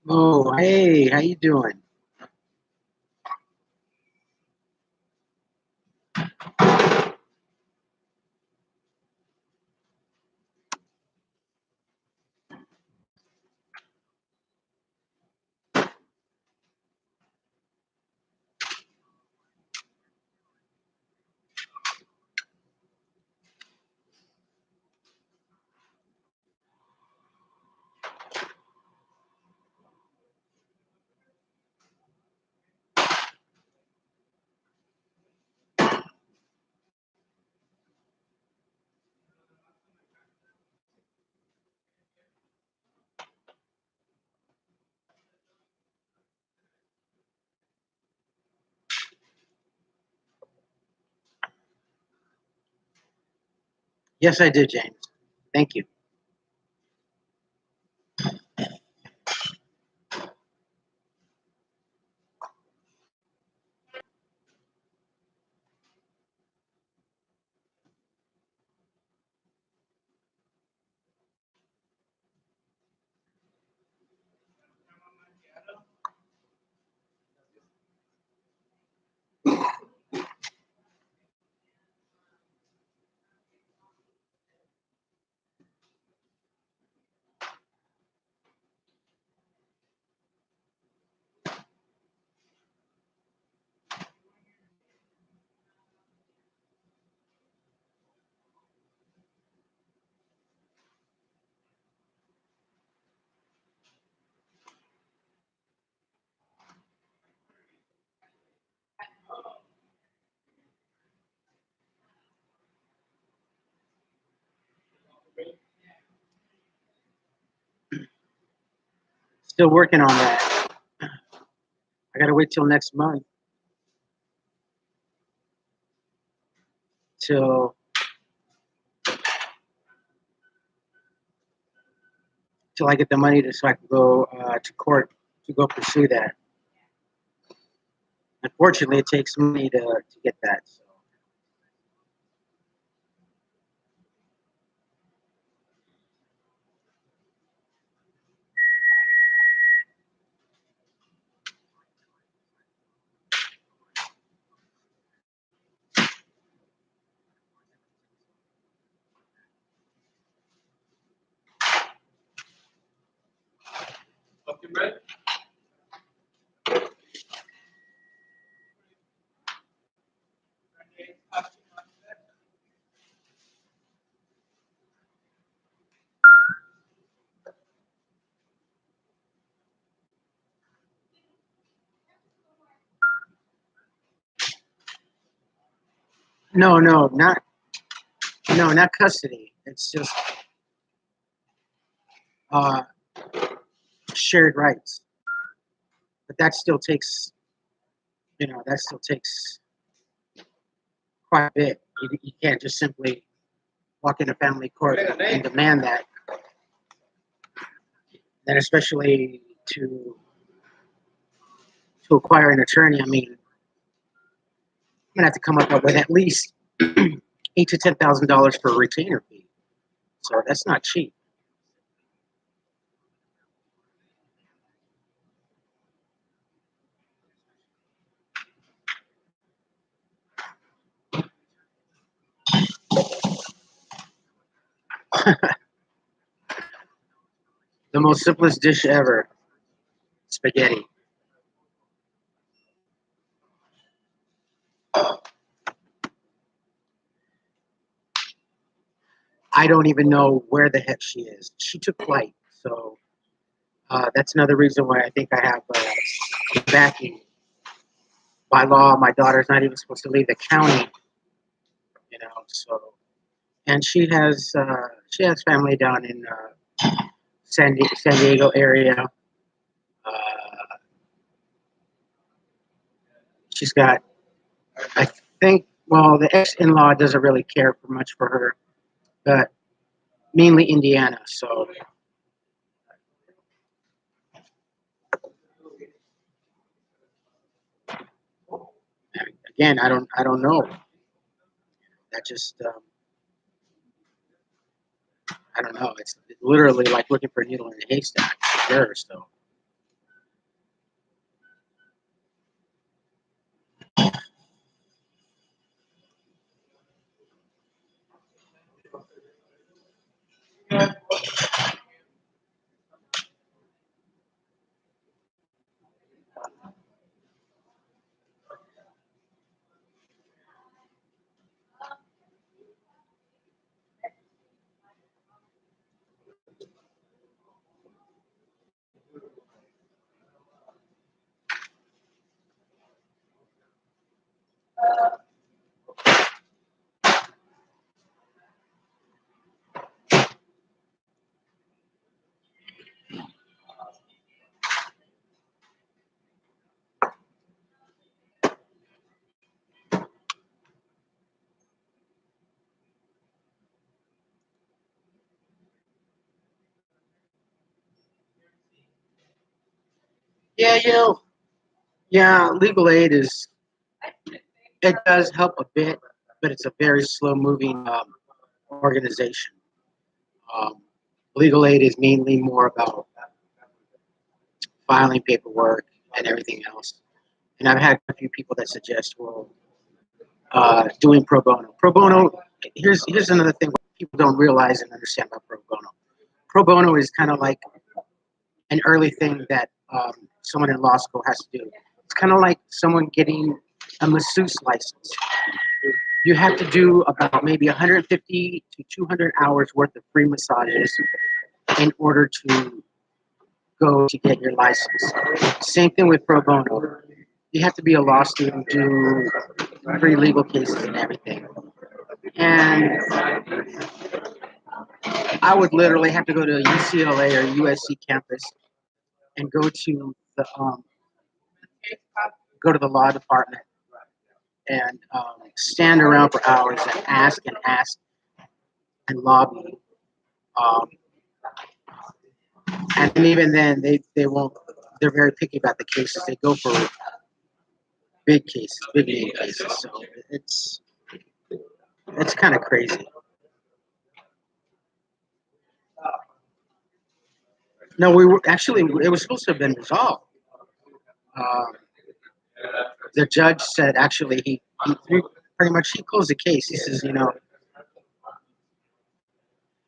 Oh, hey, how you doing? Yes, I did, James. Thank you. Still working on that. I gotta wait till next month till I get the money so I can go to court to go pursue that. Unfortunately, it takes money to get that. So. No, not custody. It's just uh, shared rights. But that still takes, quite a bit. You can't just simply walk into family court and demand that. And especially to acquire an attorney, I mean, I'm gonna have to come up with at least $8,000 to $10,000 for a retainer fee. So that's not cheap. The most simplest dish ever, spaghetti. I don't even know where the heck she is. She took flight, so that's another reason why I think I have backing. By law, my daughter's not even supposed to leave the county, So, and she has family down in San Diego area. Uh, she's got, I think, well, the ex-in-law doesn't really care for much for her, but mainly Indiana. So again, I don't know. That just I don't know. It's literally like looking for a needle in a haystack. Sure. So Yeah, yeah, legal aid it does help a bit, but it's a very slow moving organization. Um, Legal aid is mainly more about filing paperwork and everything else. And I've had a few people that suggest, well, doing pro bono. Pro bono. Here's another thing people don't realize and understand about pro bono. Pro bono is kind of like an early thing that someone in law school has to do. It's kind of like someone getting a masseuse license. You have to do about maybe 150 to 200 hours worth of free massages in order to go to get your license. Same thing with pro bono. You have to be a law student, do free legal cases and everything. And I would literally have to go to UCLA or USC campus and go to the law department and stand around for hours and ask and lobby. Um, and even then, they won't. They're very picky about the cases. They go for big cases, big name cases. So it's kind of crazy. No, we were actually it was supposed to have been resolved. Um, the judge said actually he pretty much he closed the case. He says,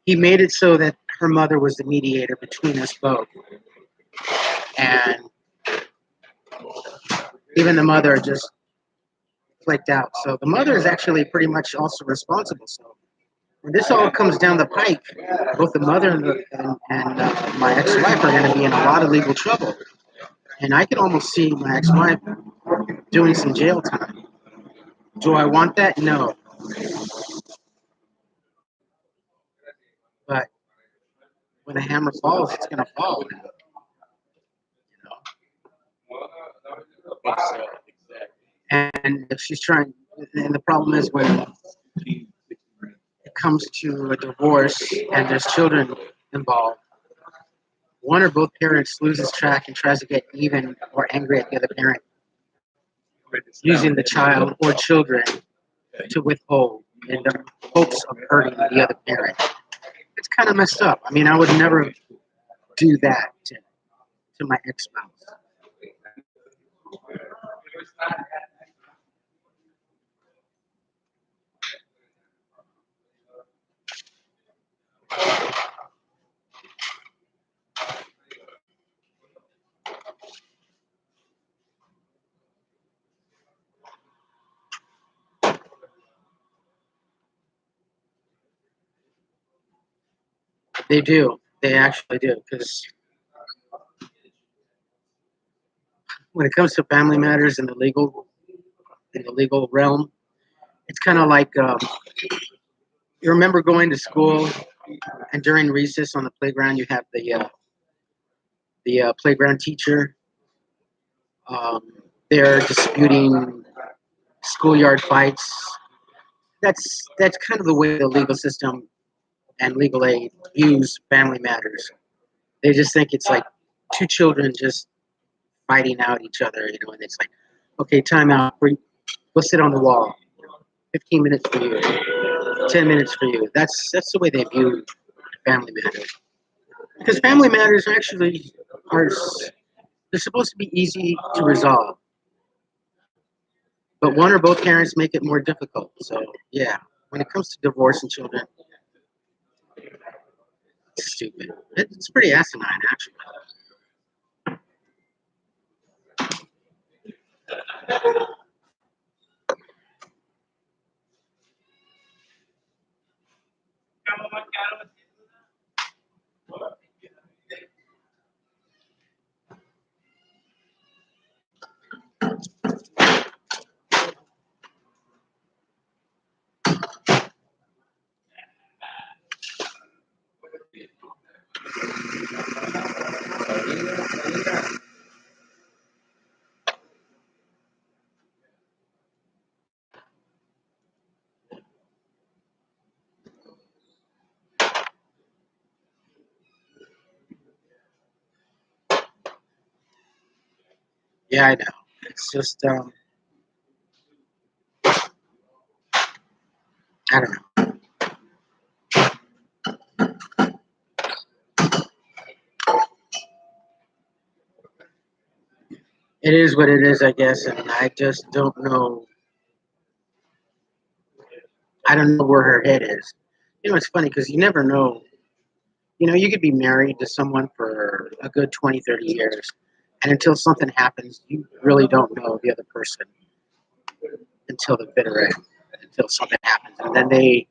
he made it so that her mother was the mediator between us both, and even the mother just flaked out. So the mother is actually pretty much also responsible. So when this all comes down the pike, both the mother and my ex-wife are going to be in a lot of legal trouble. And I could almost see my ex-wife doing some jail time. Do I want that? No. But when a hammer falls, it's going to fall. And if she's trying, and the problem is when it comes to a divorce and there's children involved, one or both parents loses track and tries to get even or angry at the other parent, using the child or children to withhold in the hopes of hurting the other parent. It's kind of messed up. I mean, I would never do that to my ex-spouse. They do. They actually do. Because when it comes to family matters in the legal realm, it's kind of like you remember going to school and during recess on the playground, you have the playground teacher. Um, they're disputing schoolyard fights. That's kind of the way the legal system and legal aid views family matters. They just think it's like two children just fighting out each other, and it's like, okay, time out. We'll sit on the wall. 15 minutes for you, 10 minutes for you. That's the way they view family matters. Because family matters actually are they're supposed to be easy to resolve, but one or both parents make it more difficult. So yeah, when it comes to divorce and children, it's stupid. It's pretty asinine, actually. Yeah, I know. It's just, I don't know. It is what it is, I guess, and I just don't know. I don't know where her head is. It's funny because you never know. You could be married to someone for a good 20, 30 years, and until something happens, you really don't know the other person until the bitter end, until something happens. And then they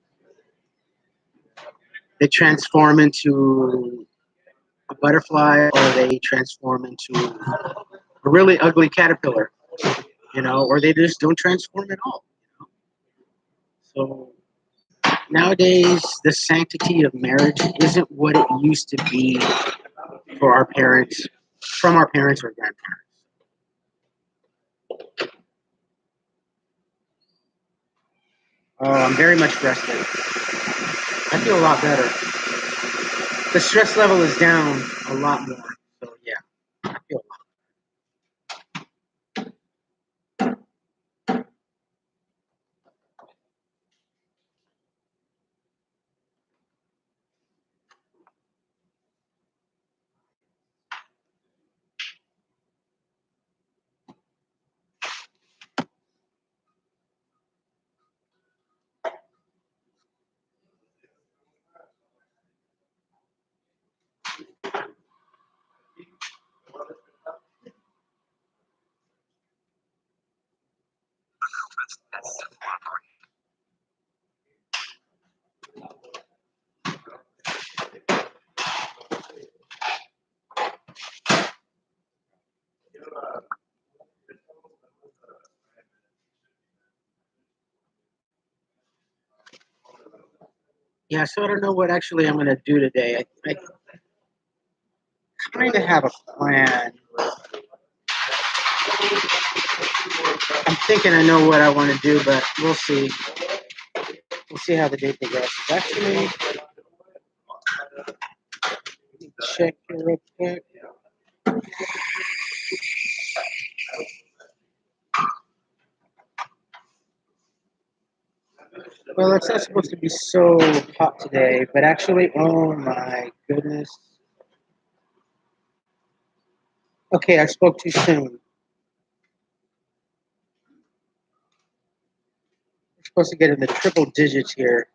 transform into a butterfly or they transform into a really ugly caterpillar, or they just don't transform at all. So nowadays, the sanctity of marriage isn't what it used to be for our parents, from our parents or grandparents. I'm very much rested. I feel a lot better. The stress level is down a lot more. So yeah, I feel a lot. Yeah, so I don't know what actually I'm going to do today. I kind of have a plan. I'm thinking I know what I want to do, but we'll see. We'll see how the day progresses. Actually, check here real quick. Well, it's not supposed to be so hot today, but actually, oh my goodness. Okay, I spoke too soon. We're supposed to get in the triple digits here.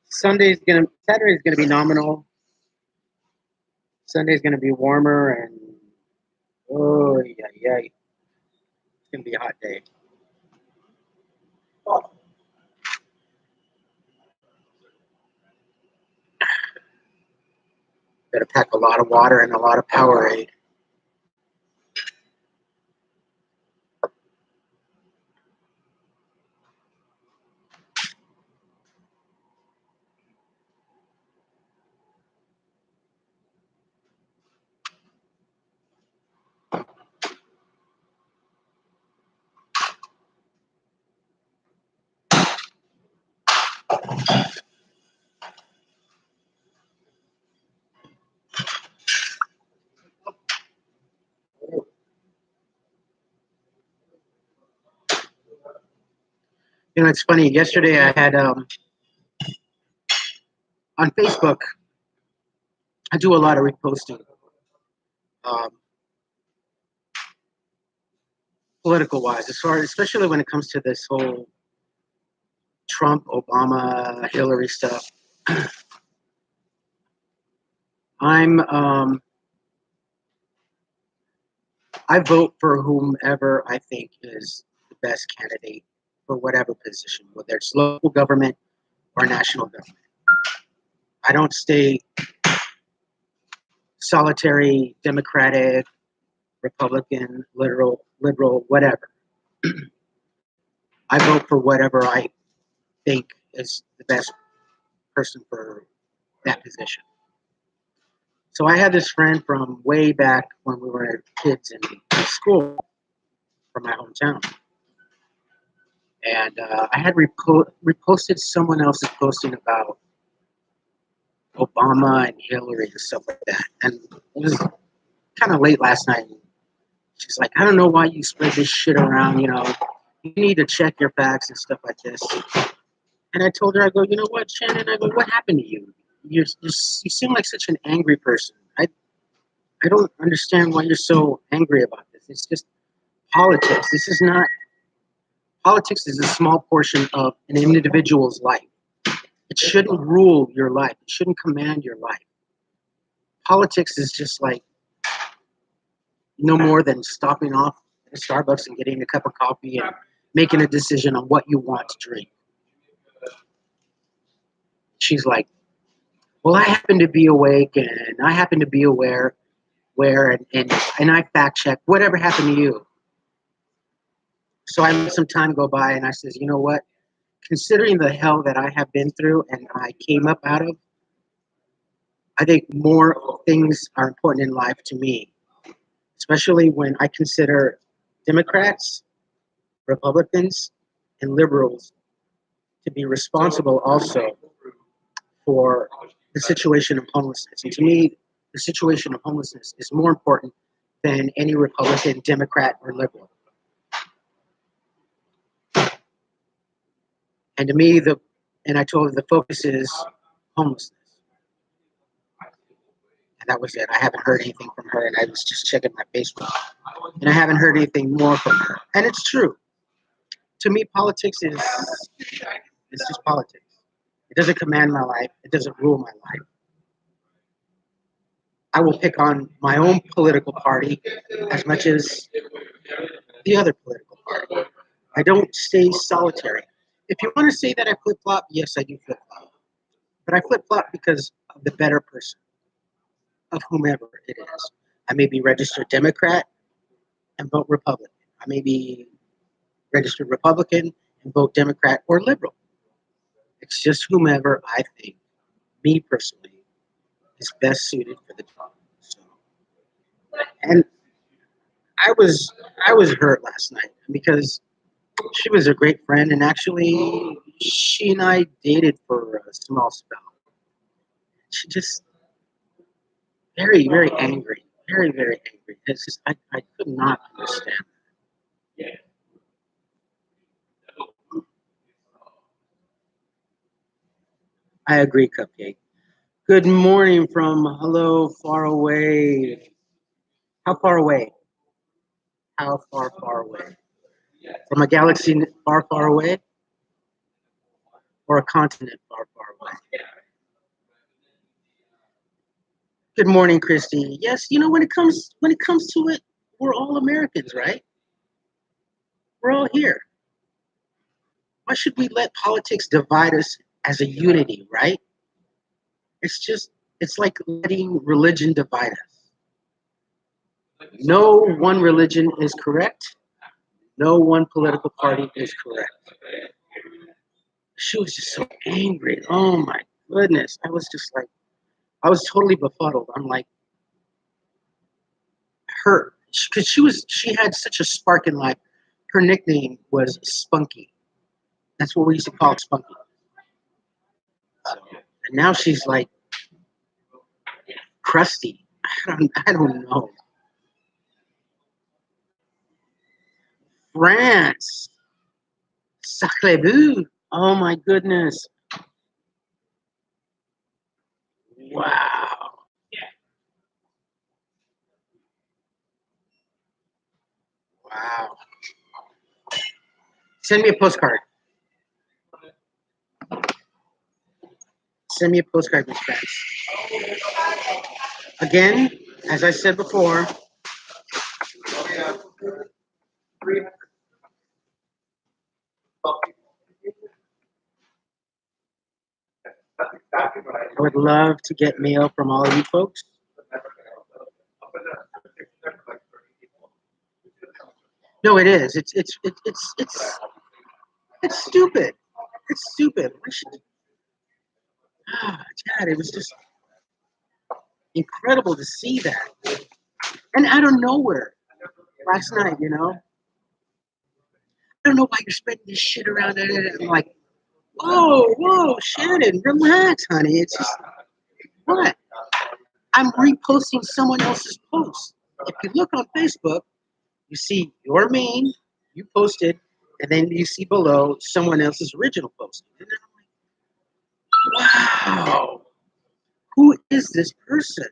Saturday's gonna be nominal. Sunday's gonna be warmer, and oh yeah, yeah, it's gonna be a hot day. Got to pack a lot of water and a lot of Powerade. It's funny. Yesterday I had on Facebook. I do a lot of reposting, um, political wise, as far especially when it comes to this whole Trump, Obama, Hillary stuff. I'm I vote for whomever I think is the best candidate for whatever position, whether it's local government or national government. I don't stay solitary, Democratic, Republican, liberal, whatever. I vote for whatever I think is the best person for that position. So I had this friend from way back when we were kids in school from my hometown. And I had reposted someone else's posting about Obama and Hillary and stuff like that. And it was kind of late last night. She's like, I don't know why you spread this shit around, you know. You need to check your facts and stuff like this. And I told her, I go, you know what, Shannon? I go, what happened to you? You seem like such an angry person. I don't understand why you're so angry about this. It's just politics. This is not politics is a small portion of an individual's life. It shouldn't rule your life. It shouldn't command your life. Politics is just like no more than stopping off at a Starbucks and getting a cup of coffee and making a decision on what you want to drink. She's like, well, I happen to be awake and I happen to be aware and I fact check whatever happened to you. So I let some time go by and I says, you know what? Considering the hell that I have been through and I came up out of, I think more things are important in life to me, especially when I consider Democrats, Republicans, and liberals to be responsible also for the situation of homelessness. And to me, the situation of homelessness is more important than any Republican, Democrat, or liberal. And to me, I told her the focus is homelessness. And that was it. I haven't heard anything from her, and I was just checking my Facebook. And I haven't heard anything more from her. And it's true. To me, politics is it's just politics. It doesn't command my life. It doesn't rule my life. I will pick on my own political party as much as the other political party. I don't stay solitary. If you want to say that I flip-flop, yes, I do flip-flop. But I flip-flop because of the better person, of whomever it is. I may be registered Democrat and vote Republican. I may be registered Republican and vote Democrat or liberal. It's just whomever I think, me personally, is best suited for the job. So, and I was hurt last night because she was a great friend, and actually, she and I dated for a small spell. She just very angry, very angry. It's just I could not understand. I agree, Cupcake. Good morning from hello far away. How far away? How far away? From a galaxy far away, or a continent far away? Good morning, Christy. Yes, you know when it comes to it, we're all Americans, right? We're all here. Why should we let politics divide us as a unity, right? It's like letting religion divide us. No one religion is correct. No one political party is correct. She was just so angry. Oh my goodness. I was totally befuddled. I'm like, her, because she had such a spark in life. Her nickname was Spunky. That's what we used to call Spunky. And now she's like crusty. I don't know. France. Sacré-bleu. Oh my goodness. Wow. Wow. Send me a postcard. Send me a postcard, Miss France. Again, as I said before, I would love to get mail from all of you folks. No, it is. It's stupid. It's stupid. We should, Chad, it was just incredible to see that. And out of nowhere, last night, you know, I don't know why you're spreading this shit around. I'm like, whoa, Shannon, relax, honey. It's just, What? I'm reposting someone else's post. If you look on Facebook, you see your main, you posted, and then you see below someone else's original post. And I'm like, wow, who is this person?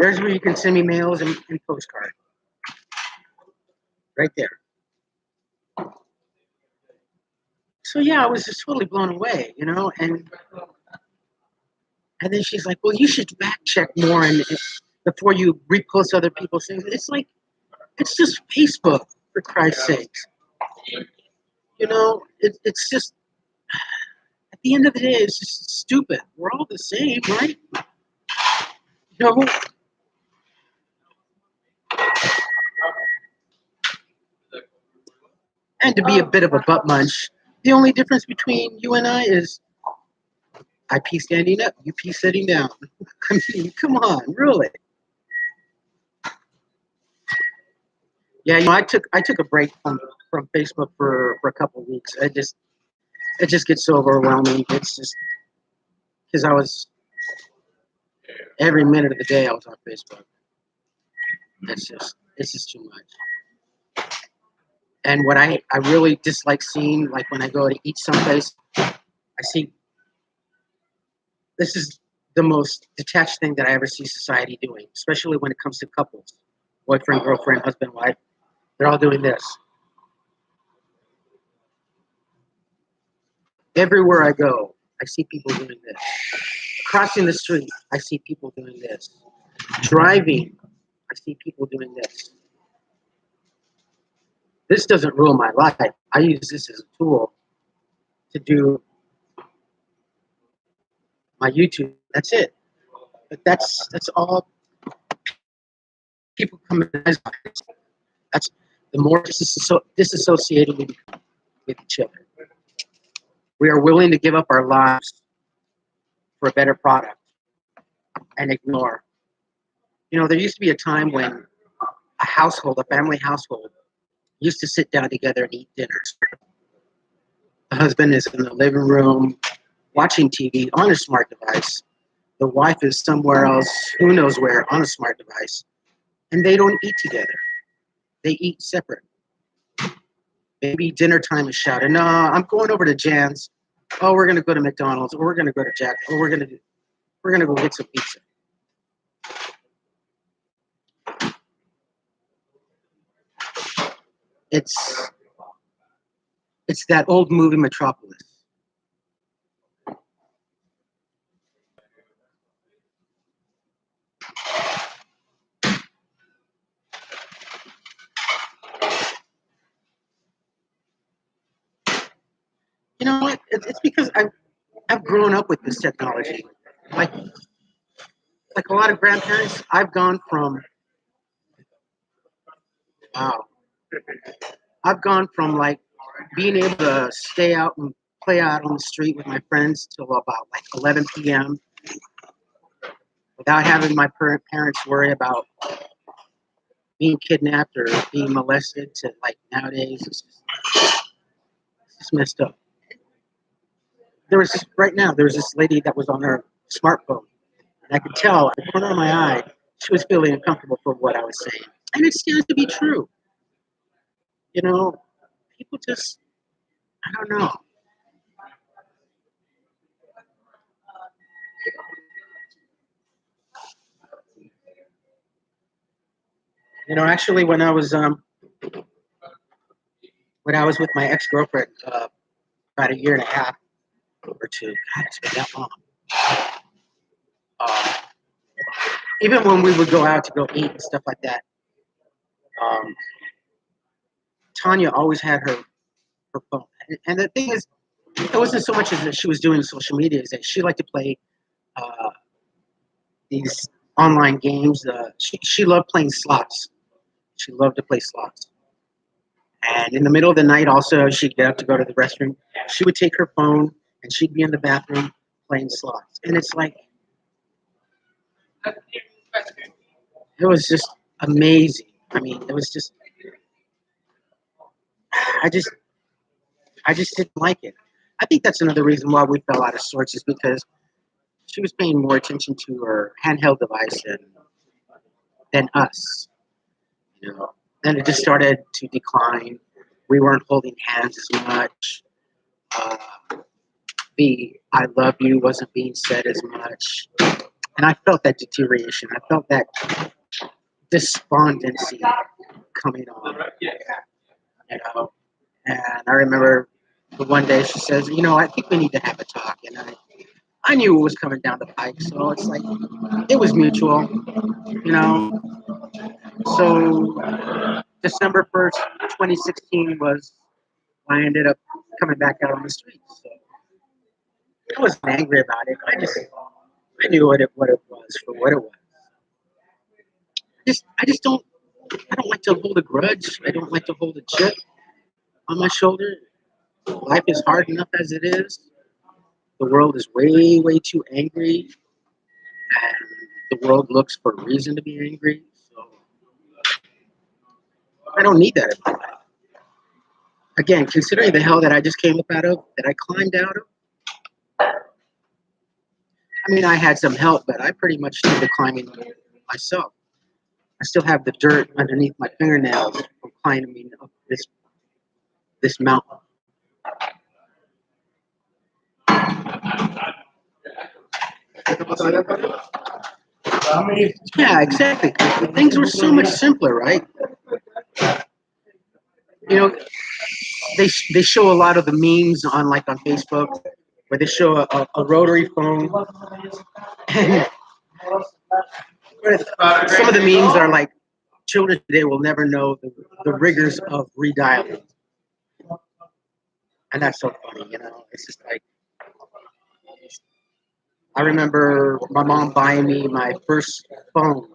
There's where you can send me mails and postcards. Right there. So yeah, I was just totally blown away, and then she's like, well, you should fact check more and before you repost other people's things. It's like, it's just Facebook, for Christ's sakes. It's just, at the end of the day, it's just stupid. We're all the same, right? You know, and to be a bit of a butt munch, the only difference between you and I is I pee standing up, you pee sitting down. I mean, come on, really. Yeah, I took a break from Facebook for a couple of weeks. It just gets so overwhelming. It's just because I was every minute of the day I was on Facebook. It's just too much. And what I really dislike seeing, like when I go to eat someplace, I see this is the most detached thing that I ever see society doing, especially when it comes to couples, boyfriend, girlfriend, husband, wife. They're all doing this. Everywhere I go, I see people doing this. Crossing the street, I see people doing this. Driving, I see people doing this. This doesn't rule my life. I use this as a tool to do my YouTube. That's it. But that's all people come in. That's the more disassociated we become with each other. We are willing to give up our lives for a better product and ignore. There used to be a time when a family household, used to sit down together and eat dinners. The husband is in the living room watching TV on a smart device. The wife is somewhere else, who knows where, on a smart device. And they don't eat together. They eat separate. Maybe dinner time is shouted. No, I'm going over to Jan's. Oh, we're gonna go to McDonald's, or we're gonna go to Jack, or we're gonna go get some pizza. It's it's that old movie Metropolis. You know what? It's because I've grown up with this technology. Like like a lot of grandparents, I've gone from wow. I've gone from like being able to stay out and play out on the street with my friends till about like 11 p.m. without having my parents worry about being kidnapped or being molested to like nowadays. It's messed up. There was this lady that was on her smartphone, and I could tell at the corner of my eye she was feeling uncomfortable for what I was saying, and it stands to be true. You know, people just I don't know. Actually, when I was with my ex girlfriend about a year and a half or two, God, it's been that long. Um, Even when we would go out to go eat and stuff like that, um, Tanya always had her phone. And the thing is, it wasn't so much as that she was doing social media, is that she liked to play uh, these online games. She loved playing slots. She loved to play slots. And in the middle of the night, also, she'd get up to go to the restroom. She would take her phone and she'd be in the bathroom playing slots. And it's like, It was just amazing. I mean, it was just I just I just didn't like it. I think that's another reason why we fell out of sorts is because she was paying more attention to her handheld device than us, you know. And it just started to decline. We weren't holding hands as much. Uh, the "I love you" wasn't being said as much, and I felt that deterioration. I felt that despondency coming on. Yeah, you know. And I remember the one day she says, I think we need to have a talk. And I knew it was coming down the pike. So it's like, it was mutual, you know. So December 1st, 2016 was I ended up coming back out on the streets. So I wasn't angry about it. I knew what it was for what it was. I don't like to hold a grudge. I don't like to hold a chip on my shoulder. Life is hard enough as it is. The world is way, way too angry, and the world looks for a reason to be angry. So I don't need that in my life. Again, considering the hell that I just came up out of, that I climbed out of, I mean, I had some help, but I pretty much did the climbing myself. I still have the dirt underneath my fingernails from climbing up this mountain. Yeah, exactly. Things were so much simpler, right? You know, they show a lot of the memes on Facebook where they show a rotary phone. And some of the memes are like, children today will never know the rigors of redialing. And that's so funny, It's just like, I remember my mom buying me my first phone.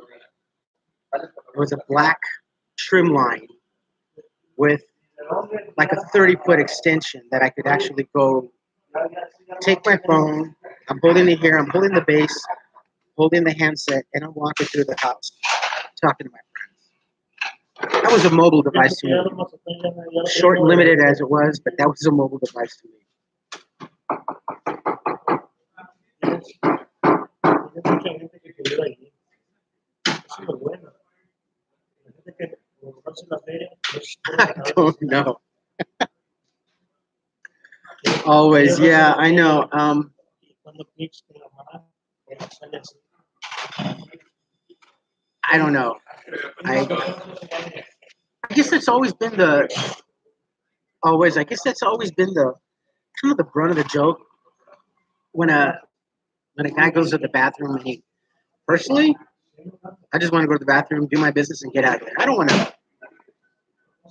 It was a black trim line with like a 30-foot extension that I could actually go take my phone. I'm holding it here, I'm holding the base, holding the handset, and I'm walking through the house talking to my friends. That was a mobile device to me. Short and limited as it was, but that was a mobile device to me. I don't know. Always, yeah, I know. I don't know. I guess that's always been the always. I guess that's always been the kind of the brunt of the joke when a guy goes to the bathroom and he personally, I just want to go to the bathroom, do my business, and get out of there. I don't want to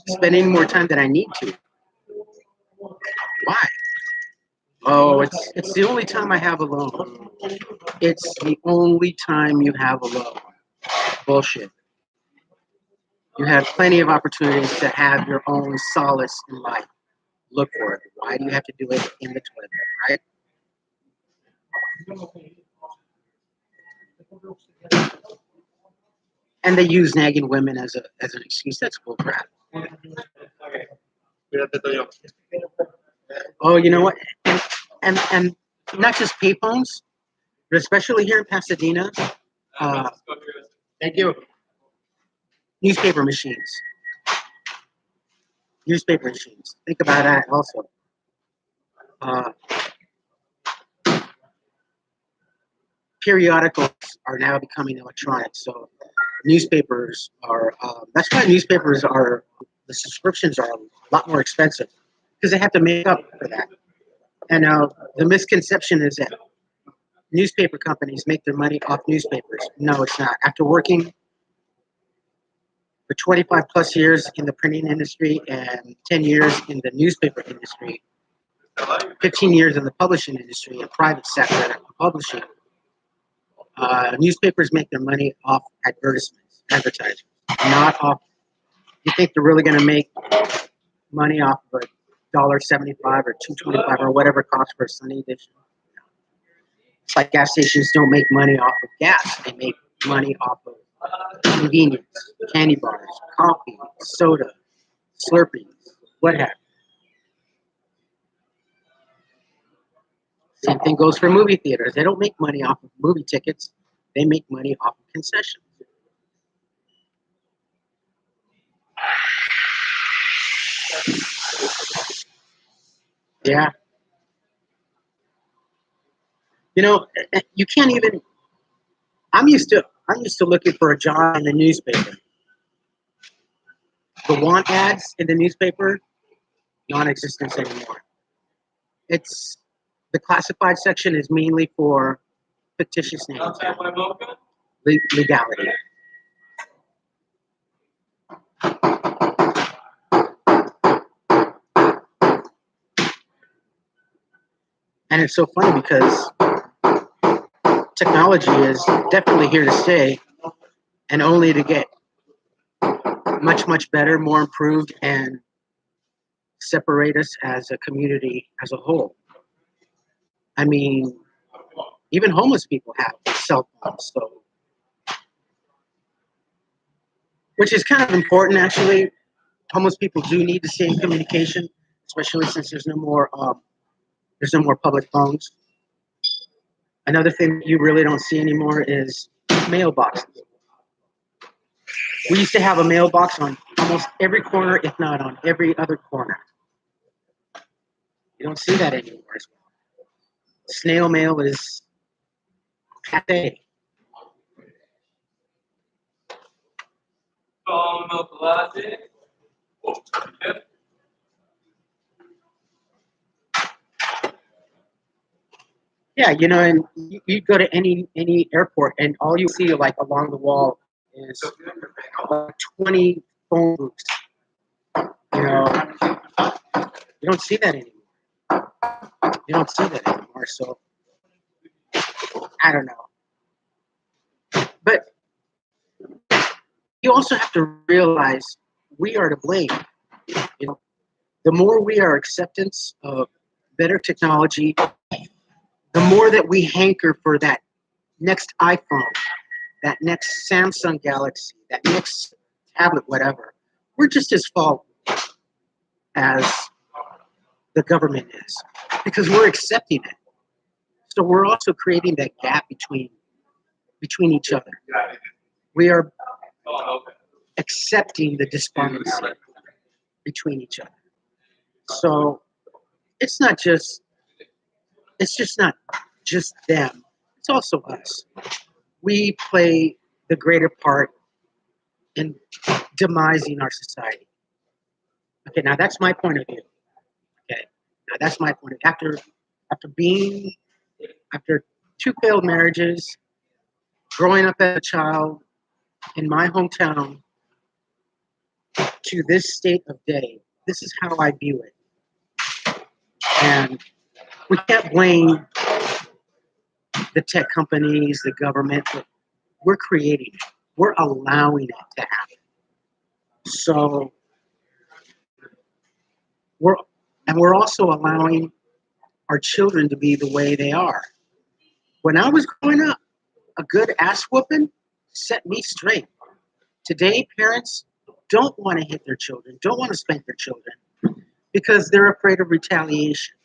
spend any more time than I need to. Why? Oh, it's the only time I have alone. It's the only time you have alone. Bullshit. You have plenty of opportunities to have your own solace in life. Look for it. Why do you have to do it in the toilet, right? And they use nagging women as an excuse. That's bullcrap. Oh, you know what? And not just payphones, but especially here in Pasadena. Uh, Thank you. Newspaper machines. Newspaper machines. Think about that also. Uh, Periodicals are now becoming electronic, so newspapers are. That's why newspapers are. The subscriptions are a lot more expensive because they have to make up for that. And now the misconception is that newspaper companies make their money off newspapers. No, it's not. After working for 25 plus years in the printing industry and 10 years in the newspaper industry, 15 years in the publishing industry and private sector publishing, newspapers make their money off advertising, not off. You think they're really going to make money off of $1.75 or $2.25 or whatever it costs for a Sunday edition? It's like gas stations don't make money off of gas; they make money off of convenience, candy bars, coffee, soda, Slurpees, what have you. Same thing goes for movie theaters. They don't make money off of movie tickets. They make money off of concessions. Yeah. You know, you can't even. I'm used to looking for a job in the newspaper. The want ads in the newspaper, non-existent anymore. It's the classified section is mainly for fictitious names, legality. And it's so funny because technology is definitely here to stay and only to get much, much better, more improved, and separate us as a community as a whole. I mean, even homeless people have cell phones, so which is kind of important actually. Homeless people do need to stay in communication, especially since there's no more public phones. Another thing you really don't see anymore is mailboxes. We used to have a mailbox on almost every corner, if not on every other corner. You don't see that anymore as well. Snail mail is passe. Yeah, and you go to any airport, and all you see like along the wall is 20 phone booths. You know, you don't see that anymore. You don't see that anymore. So I don't know. But you also have to realize we are to blame. You know, the more we are acceptance of better technology, the more that we hanker for that next iPhone, that next Samsung Galaxy, that next tablet, whatever. We're just as fault as the government is because we're accepting it. So we're also creating that gap between each other. We are accepting the despondency between each other. So it's just not just them. It's also us. We play the greater part in demising our society. Okay, now that's my point of view. Okay, now that's my point. After two failed marriages, growing up as a child in my hometown to this state of day, this is how I view it. And we can't blame the tech companies, the government. We're creating it. We're allowing it to happen. So we're also allowing our children to be the way they are. When I was growing up, a good ass whooping set me straight. Today, parents don't want to hit their children, don't want to spank their children because they're afraid of retaliation.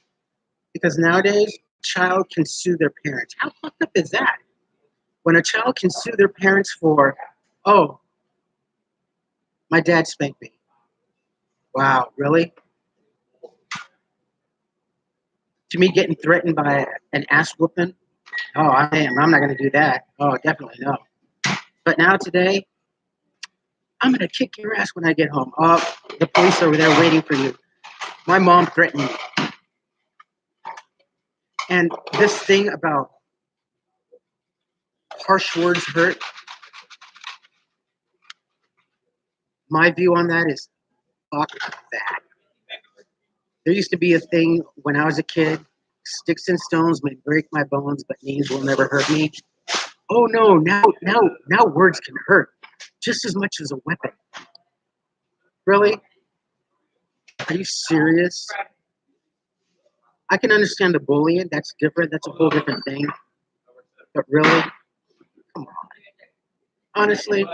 Because nowadays, a child can sue their parents. How fucked up is that? When a child can sue their parents for, oh, my dad spanked me. Wow, really? To me, getting threatened by an ass whooping, oh, I am. I'm not going to do that. Oh, definitely no. But now today, I'm going to kick your ass when I get home. Oh, the police are over there waiting for you. My mom threatened me. And this thing about harsh words hurt, my view on that is fuck that. There used to be a thing when I was a kid, sticks and stones may break my bones, but names will never hurt me. Oh no, now words can hurt just as much as a weapon. Really? Are you serious? I can understand the bullying. That's different. That's a whole different thing. But really? Come on. honestly,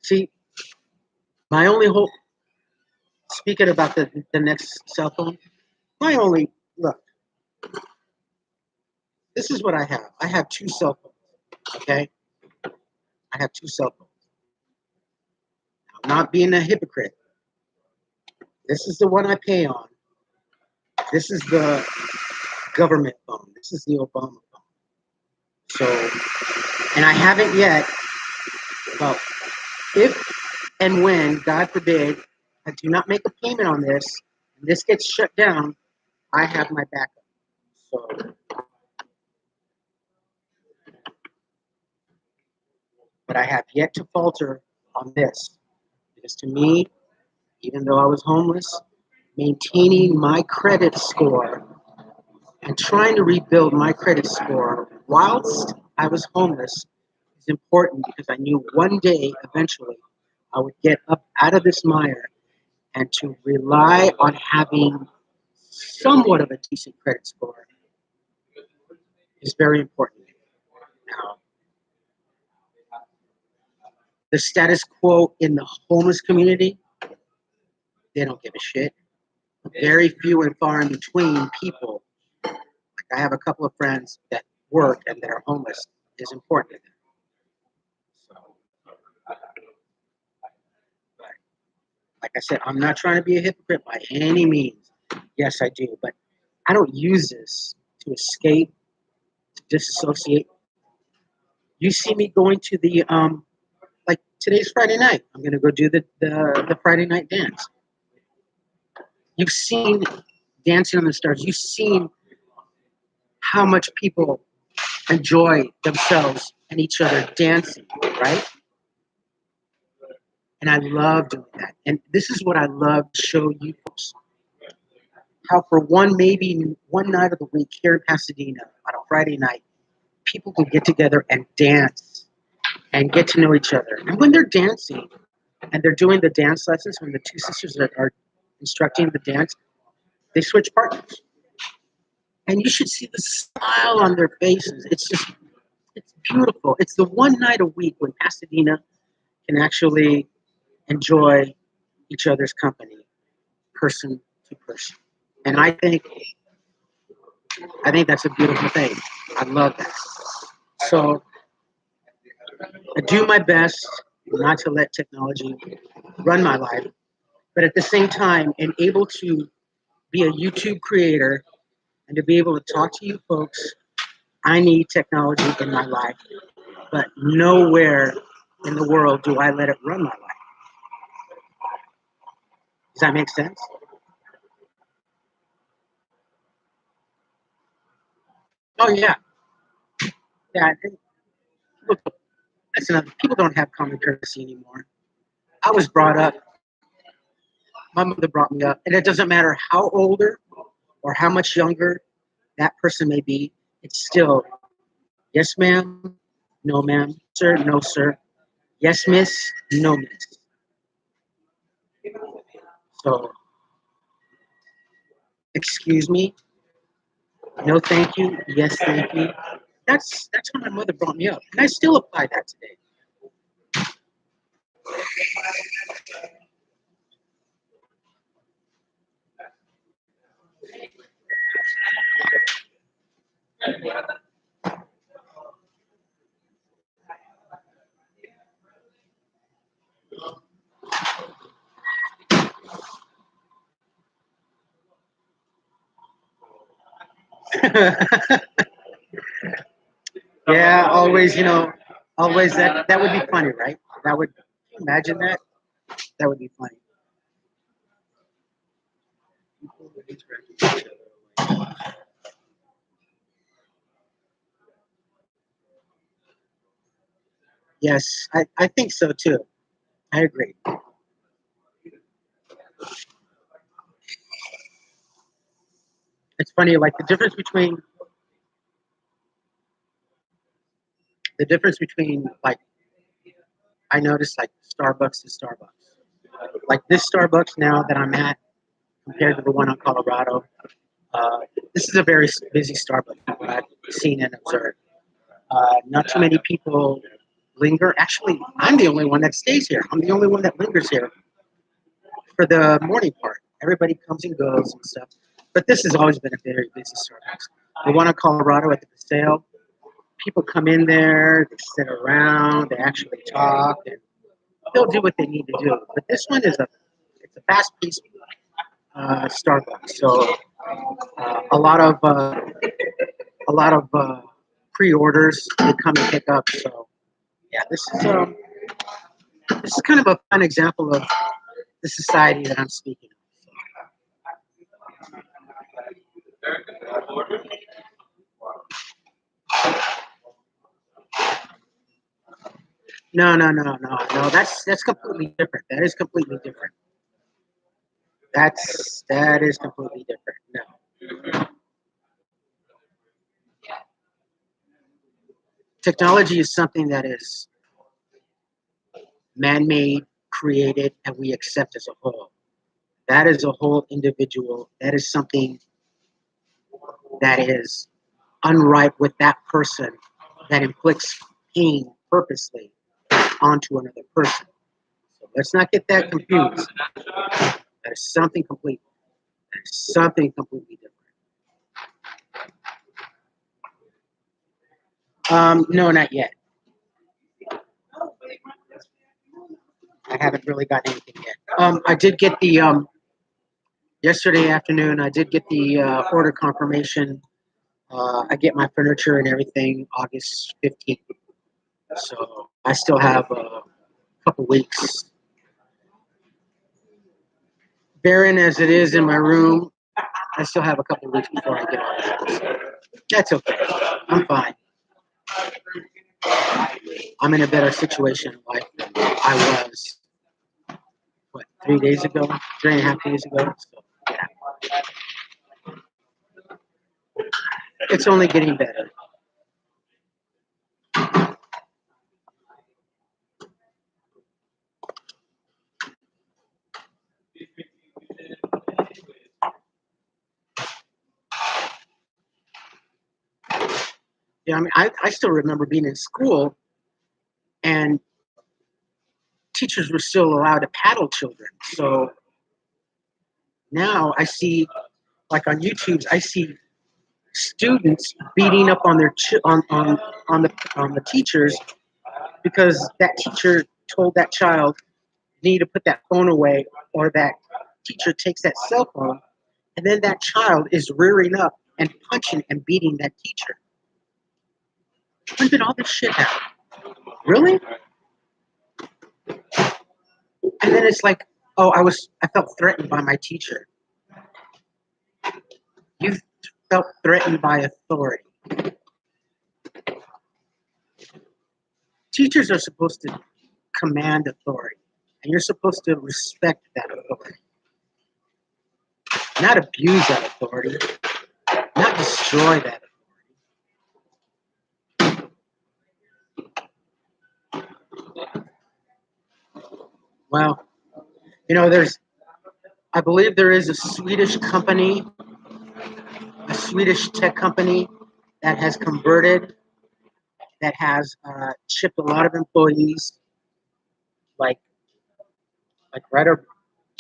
see, my only hope, speaking about the next cell phone, my only, look, this is what I have. I have two cell phones, okay? I have two cell phones. I'm not being a hypocrite. This is the one I pay on. This is the government phone. This is the Obama phone. So, and I haven't yet, well, if and when, God forbid, I do not make a payment on this, and this gets shut down, I have my backup. So, but I have yet to falter on this. Because to me, even though I was homeless, maintaining my credit score and trying to rebuild my credit score whilst I was homeless is important because I knew one day, eventually, I would get up out of this mire, and to rely on having somewhat of a decent credit score is very important. Now, the status quo in the homeless community, they don't give a shit. Very few and far in between people. Like I have a couple of friends that work and that are homeless is important to them. So, but like I said, I'm not trying to be a hypocrite by any means. Yes, I do, but I don't use this to escape, to disassociate. You see me going to the like today's Friday night. I'm gonna go do the Friday night dance. You've seen Dancing on the Stars. You've seen how much people enjoy themselves and each other dancing, right? And I love doing that. And this is what I love to show you folks. How for maybe one night of the week here in Pasadena on a Friday night, people can get together and dance and get to know each other. And when they're dancing and they're doing the dance lessons, when the two sisters are instructing the dance, they switch partners. And you should see the smile on their faces. It's beautiful. It's the one night a week when Pasadena can actually enjoy each other's company, person to person. And I think that's a beautiful thing. I love that. So I do my best not to let technology run my life, but at the same time, and able to be a YouTube creator and to be able to talk to you folks, I need technology in my life, but nowhere in the world do I let it run my life. Does that make sense? Oh yeah, yeah. Look, that's another. People don't have common courtesy anymore. I was brought up. My mother brought me up, and it doesn't matter how older or how much younger that person may be. It's still yes, ma'am, no, ma'am, sir, no, sir, yes, miss, no, miss. So, excuse me, no, thank you, yes, thank you. That's how my mother brought me up, and I still apply that today. Yeah, always, always that would be funny, right? That would imagine that. That would be funny. Yes, I think so too. I agree. It's funny, like the difference between like I noticed like Starbucks is Starbucks. Like this Starbucks now that I'm at compared to the one on Colorado, uh, this is a very busy Starbucks from what I've seen and observed. Not too many people linger. Actually, I'm the only one that stays here. I'm the only one that lingers here for the morning part. Everybody comes and goes and stuff. But this has always been a very busy Starbucks. The one in Colorado at the Paseo, people come in there, they sit around, they actually talk, and they'll do what they need to do. But this one is a fast-paced Starbucks. So a lot of pre-orders they come and pick up. So yeah, this is kind of a fun example of the society that I'm speaking of. No. That's completely different. That is completely different. That is completely different. No, technology is something that is man-made, created, and we accept as a whole. That is a whole individual. That is something that is unripe with that person that inflicts pain purposely onto another person. So let's not get that confused. That is something complete. That is something completely different. No, not yet. I haven't really got anything yet. I did get the yesterday afternoon. I did get the order confirmation. I get my furniture and everything August 15th. So I still have a couple weeks. Barren as it is in my room, I still have a couple weeks before I get all that. So that's okay. I'm fine. I'm in a better situation in life than I was, what, 3 days ago? 3.5 days ago? So, yeah. It's only getting better. Yeah, I mean, I still remember being in school and teachers were still allowed to paddle children. So now I see, like on YouTube, I see students beating up on their on the teachers because that teacher told that child you need to put that phone away, or that teacher takes that cell phone, and then that child is rearing up and punching and beating that teacher. When did all this shit happen? Really? And then it's like, oh, I felt threatened by my teacher. You felt threatened by authority. Teachers are supposed to command authority, and you're supposed to respect that authority, not abuse that authority, not destroy that authority. Well, I believe there is a Swedish company, a Swedish tech company that has converted, that has shipped a lot of employees, like right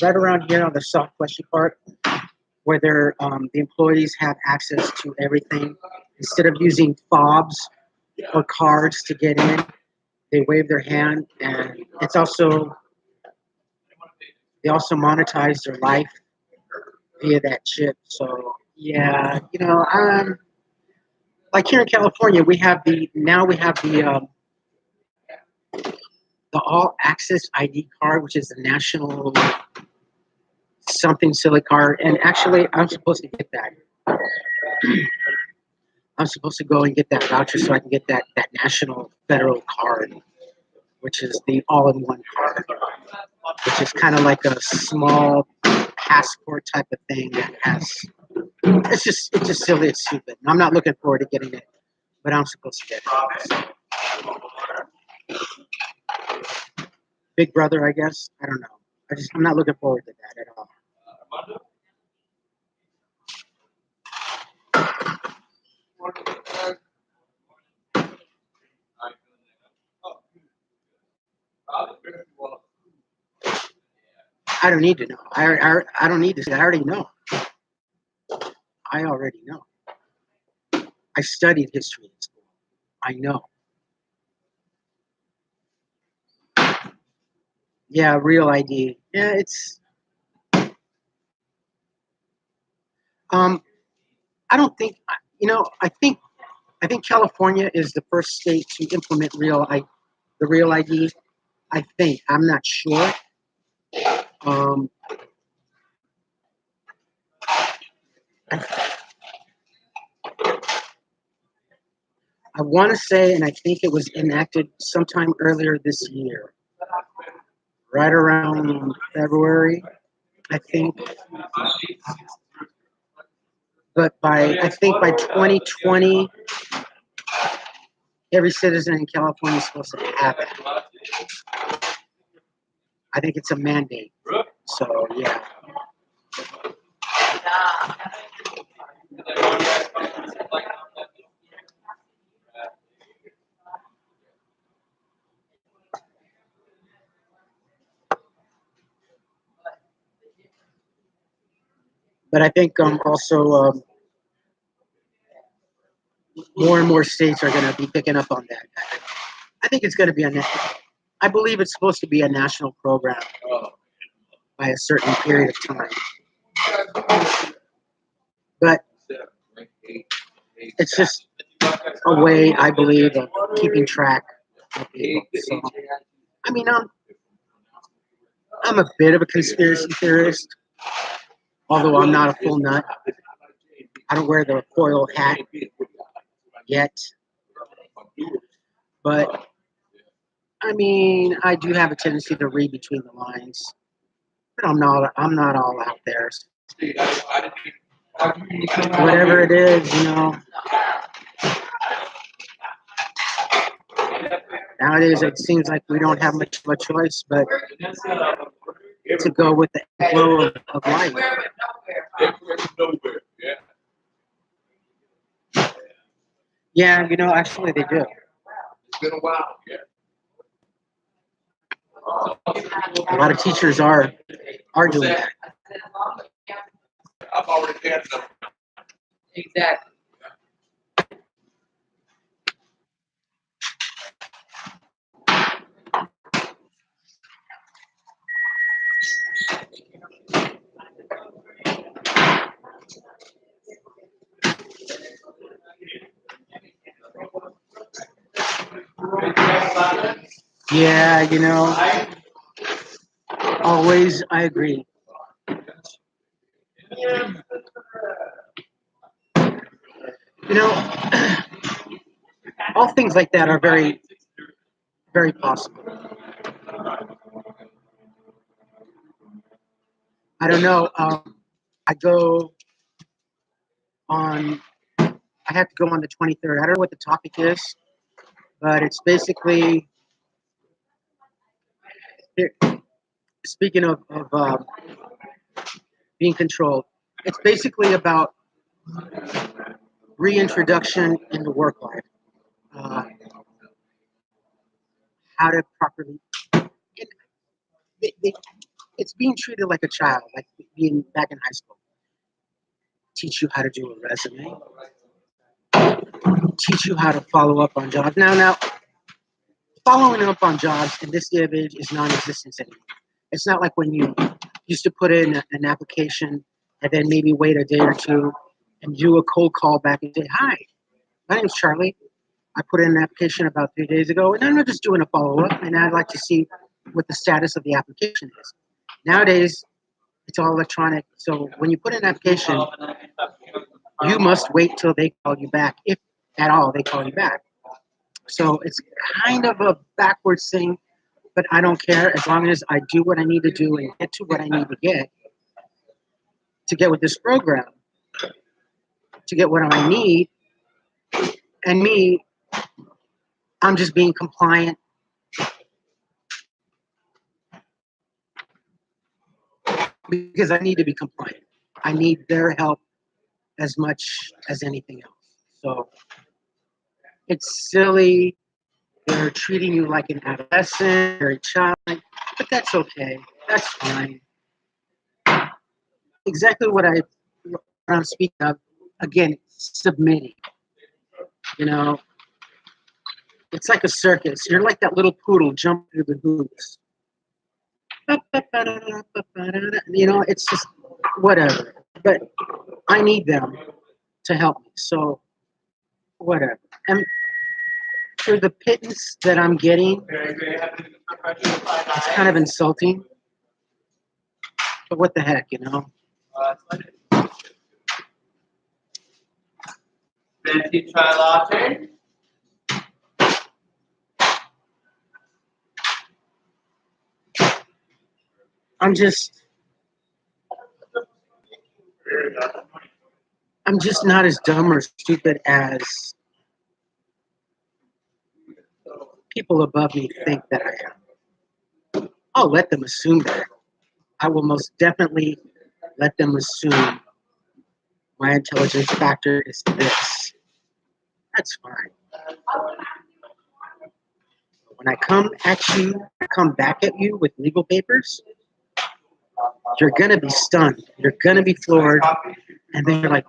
around here on the southwestern part, where the employees have access to everything. Instead of using fobs or cards to get in, they wave their hand, and they also monetize their life via that chip. So yeah, like here in California, we have the all access ID card, which is the national something silly card. And actually, I'm supposed to get that. I'm supposed to go and get that voucher so I can get that national federal card, which is the all-in-one card, which is kind of like a small passport type of thing that has. It's just silly. It's stupid. I'm not looking forward to getting it, but I'm supposed to get it. So. Big Brother, I guess. I don't know. I'm not looking forward to that at all. I don't need to know. I don't need to say. I already know. I already know. I studied history in school. I know. Yeah, real ID. Yeah, it's. Um, I don't think. I think California is the first state to implement the real ID. I think. I'm not sure. Um, I want to say, and I think it was enacted sometime earlier this year, right around February, I think. But I think by 2020, every citizen in California is supposed to have it. I think it's a mandate. So yeah. But I think also more and more states are going to be picking up on that. I think it's going to be I believe it's supposed to be a national program by a certain period of time. But it's just a way, I believe, of keeping track of people. So, I mean, I'm a bit of a conspiracy theorist, although I'm not a full nut. I don't wear the foil hat yet, but I mean, I do have a tendency to read between the lines, but I'm not all out there. Whatever it is, nowadays it seems like we don't have much of a choice but to go with the flow of life. Yeah, actually they do. A lot of teachers are doing that. Exactly. Yeah, always I agree. You know, all things like that are very, very possible. I don't know. I go on. I have to go on the 23rd. I don't know what the topic is, but it's basically speaking of being controlled. It's basically about reintroduction into work life, uh, how to properly. It, it's being treated like a child, like being back in high school. Teach you how to do a resume. Teach you how to follow up on jobs. Now, following up on jobs in this day of age is non-existent anymore. It's not like when you used to put in an application and then maybe wait a day or two and do a cold call back and say, "Hi, my name's Charlie. I put in an application about 3 days ago, and I'm just doing a follow-up, and I'd like to see what the status of the application is." Nowadays, it's all electronic. So when you put in an application, you must wait till they call you back, if at all they call you back. So it's kind of a backwards thing, but I don't care as long as I do what I need to do and get to what I need to get with this program, to get what I need. And me, I'm just being compliant because I need to be compliant. I need their help as much as anything else. So it's silly. They're treating you like an adolescent, very childlike, but that's okay. That's fine. Exactly what I'm speaking of. Again, submitting. You know, it's like a circus. You're like that little poodle jumping through the hoops. You know, it's just whatever. But I need them to help me. So whatever. And for the pittance that I'm getting, it's kind of insulting. But what the heck, you know? Venti chai latte. I'm just not as dumb or stupid as people above me think that I am. I'll let them assume that. I will most definitely let them assume my intelligence factor is this. That's fine. When I come back at you with legal papers, you're gonna be stunned. You're gonna be floored. And then you're like,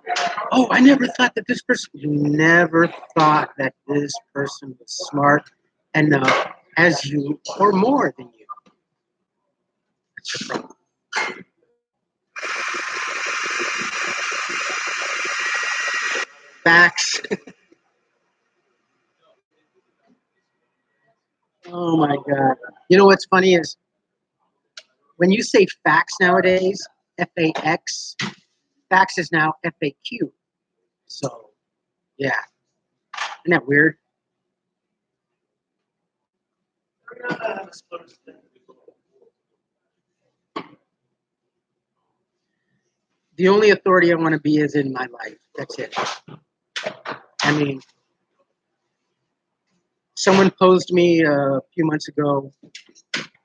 oh, I never thought that this person, you never thought that this person was smart enough as you or more than you. That's your problem. Facts. Oh my God. You know what's funny is when you say facts nowadays, FAX, facts is now FAQ. So, yeah. Isn't that weird? The only authority I want to be is in my life. That's it. I mean, someone posed me a few months ago,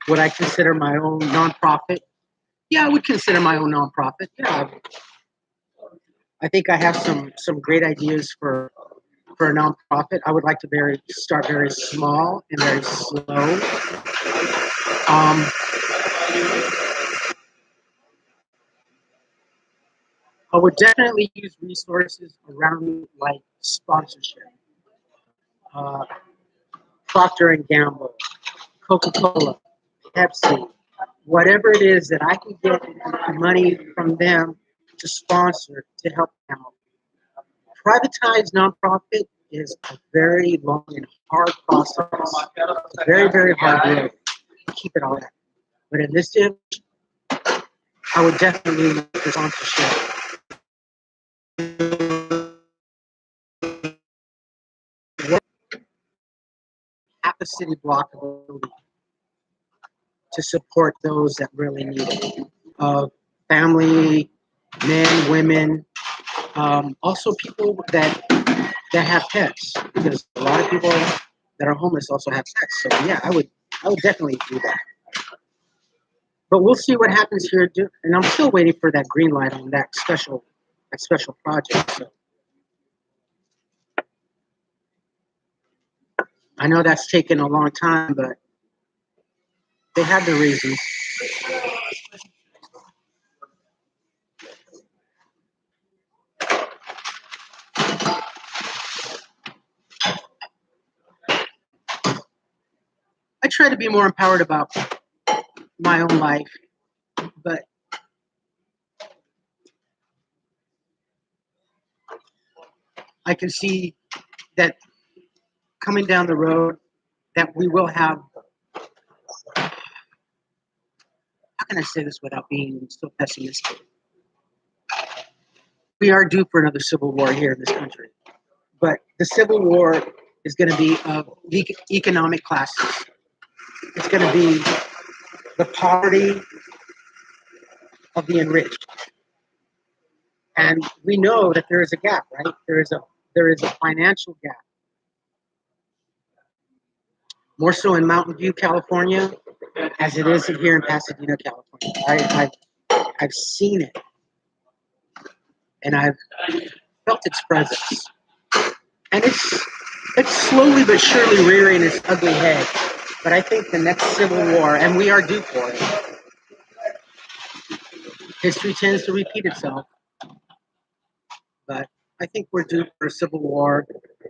would I consider my own nonprofit? Yeah, I would consider my own nonprofit. Yeah, I think I have some great ideas for a nonprofit. I would like to start very small and very slow. Um, I would definitely use resources around like sponsorship, uh, Procter and Gamble, Coca-Cola, Pepsi, whatever it is that I can get money from them to sponsor to help them out. Privatized nonprofit is a very long and hard process. It's a very, very hard road to keep it all that. But in this image, I would definitely look for sponsorship. Half a city block of a building to support those that really need it. Family, men, women, also people that have pets, because a lot of people that are homeless also have pets. So yeah, I would definitely do that. But we'll see what happens here, and I'm still waiting for that green light on that special project. So I know that's taken a long time, but they have the reasons. I try to be more empowered about my own life, but I can see that coming down the road that we will have, how can I say this without being so pessimistic? We are due for another civil war here in this country. But the civil war is going to be of economic classes. It's going to be the poverty of the enriched. And we know that there is a gap, right? There is a financial gap. More so in Mountain View, California, as it is here in Pasadena, California. I've seen it, and I've felt its presence. And it's slowly but surely rearing its ugly head. But I think the next civil war, and we are due for it, history tends to repeat itself. But I think we're due for a civil war,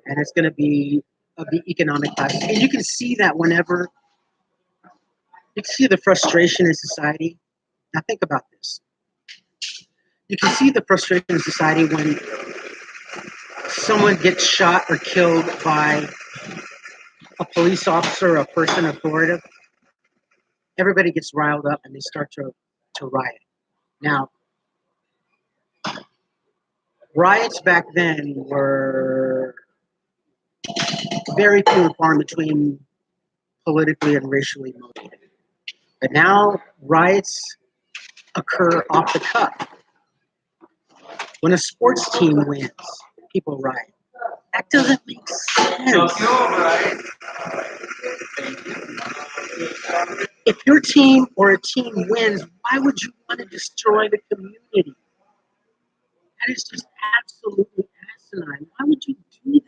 and it's going to be of the economic class. And you can see that whenever you can see the frustration in society. Now think about this. You can see the frustration in society when someone gets shot or killed by a police officer or a person authoritative. Everybody gets riled up and they start to riot. Now, riots back then were very few and far in between, politically and racially motivated. But now riots occur off the cuff. When a sports team wins, people riot. That doesn't make sense. If your team or a team wins, why would you want to destroy the community? That is just absolutely asinine. Why would you do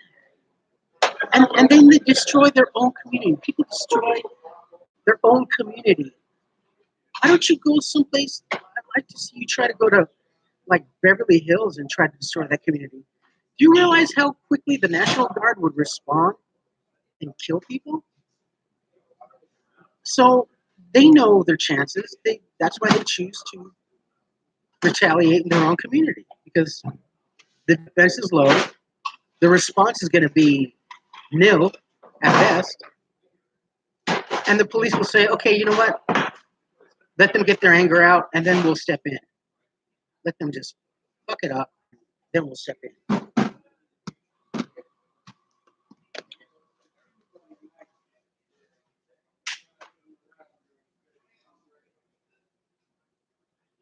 that? And then they destroy their own community. People destroy their own community. Why don't you go someplace? I'd like to see you try to go to like Beverly Hills and try to destroy that community. Do you realize how quickly the National Guard would respond and kill people? So they know their chances. That's why they choose to retaliate in their own community, because the defense is low. The response is going to be nil at best. And the police will say, okay, you know what? Let them get their anger out, and then we'll step in. Let them just fuck it up, then we'll step in.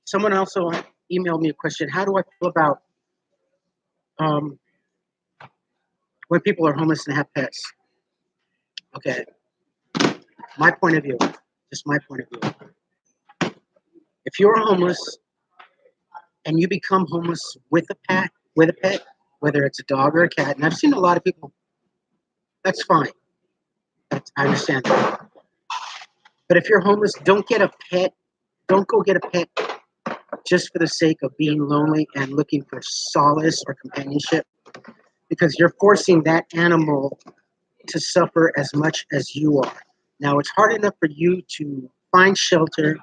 Someone also emailed me a question. How do I feel about when people are homeless and have pets? Okay, my point of view, just my point of view. If you're homeless and you become homeless with a pet, whether it's a dog or a cat, and I've seen a lot of people, that's fine. I understand that. But if you're homeless, don't get a pet. Don't go get a pet just for the sake of being lonely and looking for solace or companionship, because you're forcing that animal to suffer as much as you are. Now, it's hard enough for you to find shelter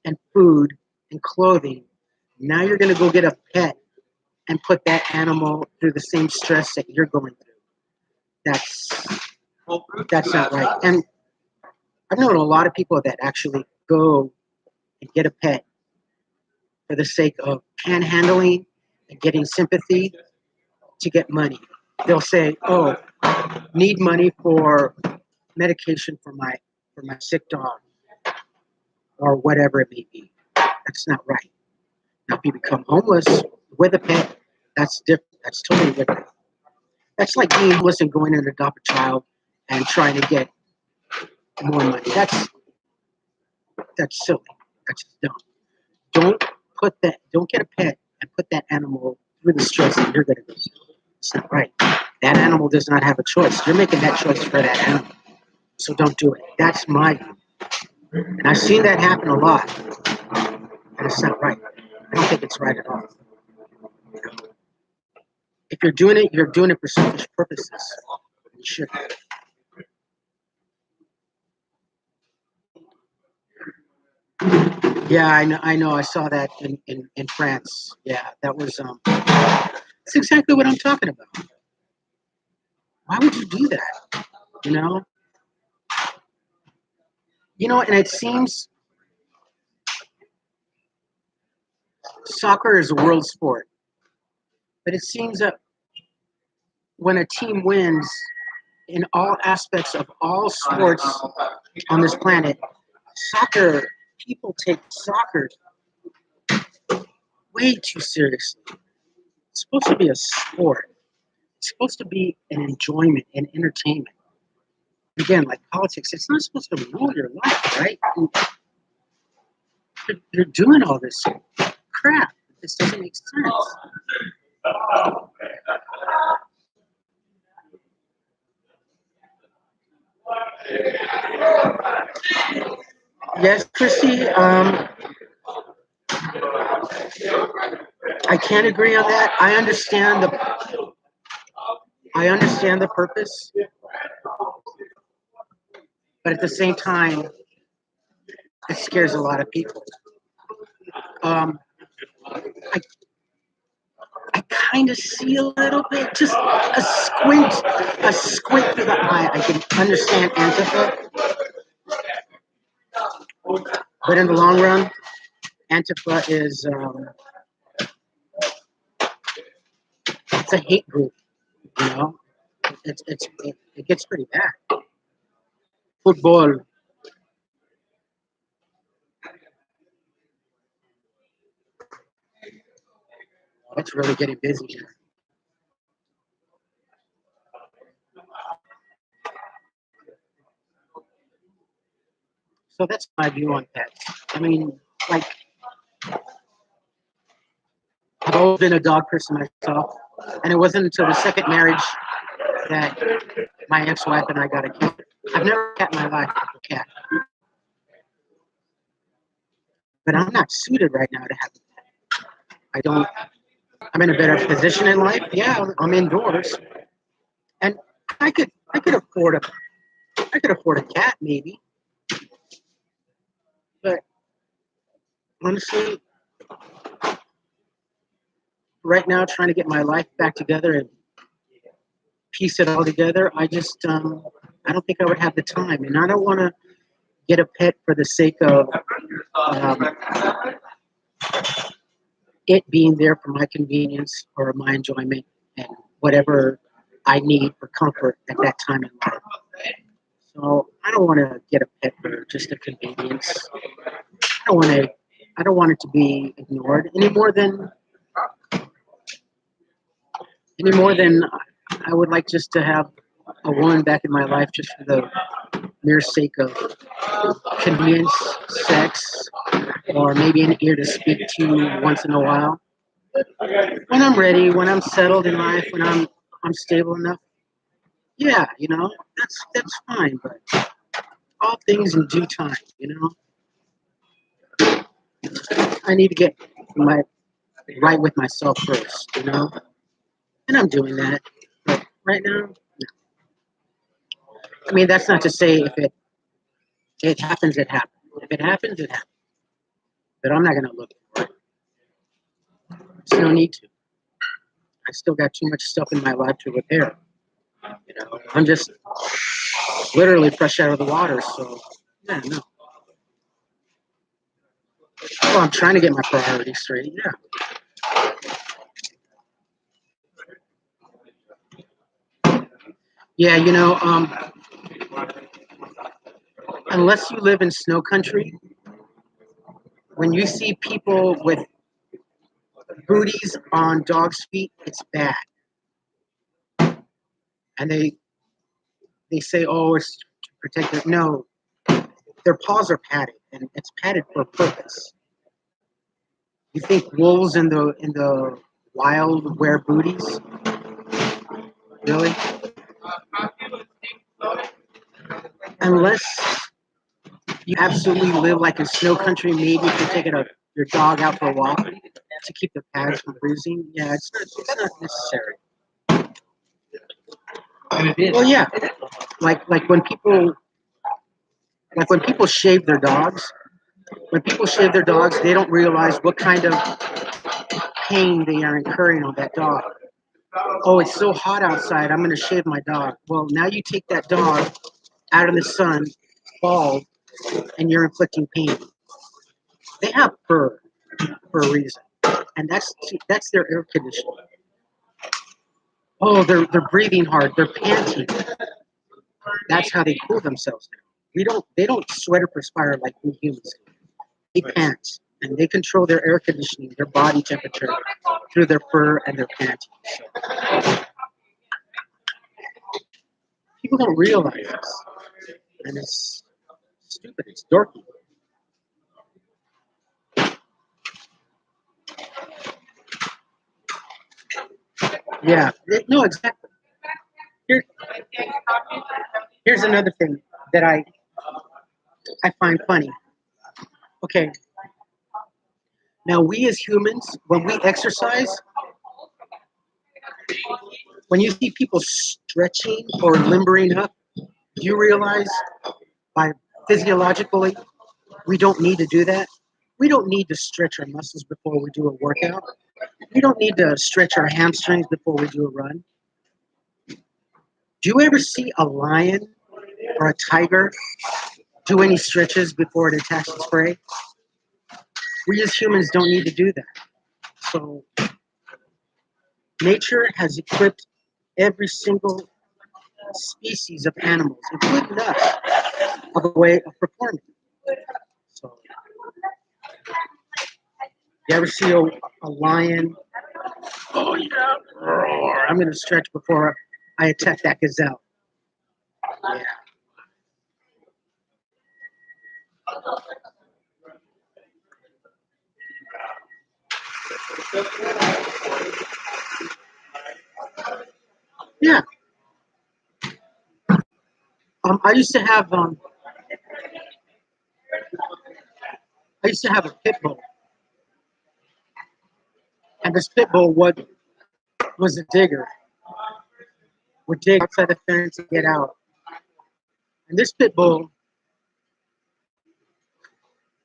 and food and clothing. Now you're going to go get a pet and put that animal through the same stress that you're going through. That's not right. And I've known a lot of people that actually go and get a pet for the sake of panhandling and getting sympathy to get money. They'll say, "Oh, need money for medication for my sick dog," or whatever it may be. That's not right. Now, if you become homeless with a pet, that's different. That's totally different. That's like being homeless and going to adopt a child and trying to get more money. That's silly. That's just dumb. Don't get a pet and put that animal through the stress that you're going to go through. It's not right. That animal does not have a choice. You're making that choice for that animal. So don't do it. That's my view. And I've seen that happen a lot. And it's not right. I don't think it's right at all. If you're doing it for selfish purposes. You should. Yeah, I know. I saw that in France. Yeah, that was that's exactly what I'm talking about. Why would you do that? You know? And it seems soccer is a world sport. But it seems that when a team wins in all aspects of all sports on this planet, people take soccer way too seriously. It's supposed to be a sport. It's supposed to be an enjoyment and entertainment. Again, like politics, it's not supposed to rule your life, right? You're doing all this crap. This doesn't make sense. Yes, Chrissy. I can't agree on that. I understand the purpose, but at the same time, it scares a lot of people. Um, I I kind of see a little bit, just a squint through the eye. I can understand Antifa, but in the long run, Antifa is it's a hate group. You know, it gets pretty bad. Football. It's really getting busy here. So that's my view on pets. I mean, like I've always been a dog person myself, and it wasn't until the second marriage that my ex-wife and I got a cat. I've never had a cat in my life, a cat, but I'm not suited right now to have a cat. I don't. I'm in a better position in life. Yeah, I'm indoors, and I could afford a cat maybe, but honestly, right now trying to get my life back together and piece it all together, I don't think I would have the time, and I don't want to get a pet for the sake of um, it being there for my convenience or my enjoyment and whatever I need for comfort at that time in life. So I don't want to get a pet for just a convenience. I don't want to. I don't want it to be ignored any more than I would like just to have a woman back in my life just for the mere sake of convenience, sex, or maybe an ear to speak to once in a while. When I'm ready, when I'm settled in life, when I'm stable enough, yeah, that's fine. But all things in due time, I need to get my right with myself first, and I'm doing that. But right now, I mean, that's not to say if it happens, it happens. If it happens, it happens. But I'm not gonna look for it. There's no need to. I still got too much stuff in my life to repair. I'm just literally fresh out of the water. So yeah, no. Well, I'm trying to get my priorities straight. Yeah. Yeah, unless you live in snow country, when you see people with booties on dogs' feet, it's bad. And they say, oh, it's to protect their no, their paws are padded, and it's padded for a purpose. You think wolves in the wild wear booties? Really? Unless you absolutely live like in snow country, maybe if you're taking your dog out for a walk to keep the pads from freezing. Yeah, it's not necessary. Well, yeah, like when people shave their dogs. When people shave their dogs, they don't realize what kind of pain they are incurring on that dog. Oh, it's so hot outside. I'm going to shave my dog. Well, now you take that dog out in the sun, bald, and you're inflicting pain. They have fur for a reason, and that's their air conditioning. Oh, they're breathing hard. They're panting. That's how they cool themselves down. They don't sweat or perspire like we humans do. They pant, and they control their air conditioning, their body temperature through their fur and their panting. So people don't realize this, and it's stupid. It's dorky. Yeah. No, exactly. Here, here's another thing that I find funny. Okay, now we as humans, when we exercise, when you see people stretching or limbering up, do you realize by physiologically we don't need to do that? We don't need to stretch our muscles before we do a workout. We don't need to stretch our hamstrings before we do a run. Do you ever see a lion or a tiger do any stretches before it attacks its prey? We as humans don't need to do that. So nature has equipped every single species of animals, including us, of a way of performing. So you ever see a lion? Oh yeah, roar. I'm gonna stretch before I attack that gazelle. Yeah. Yeah. I used to have a pit bull, and this pit bull was a digger. Would dig outside the fence and get out. And this pit bull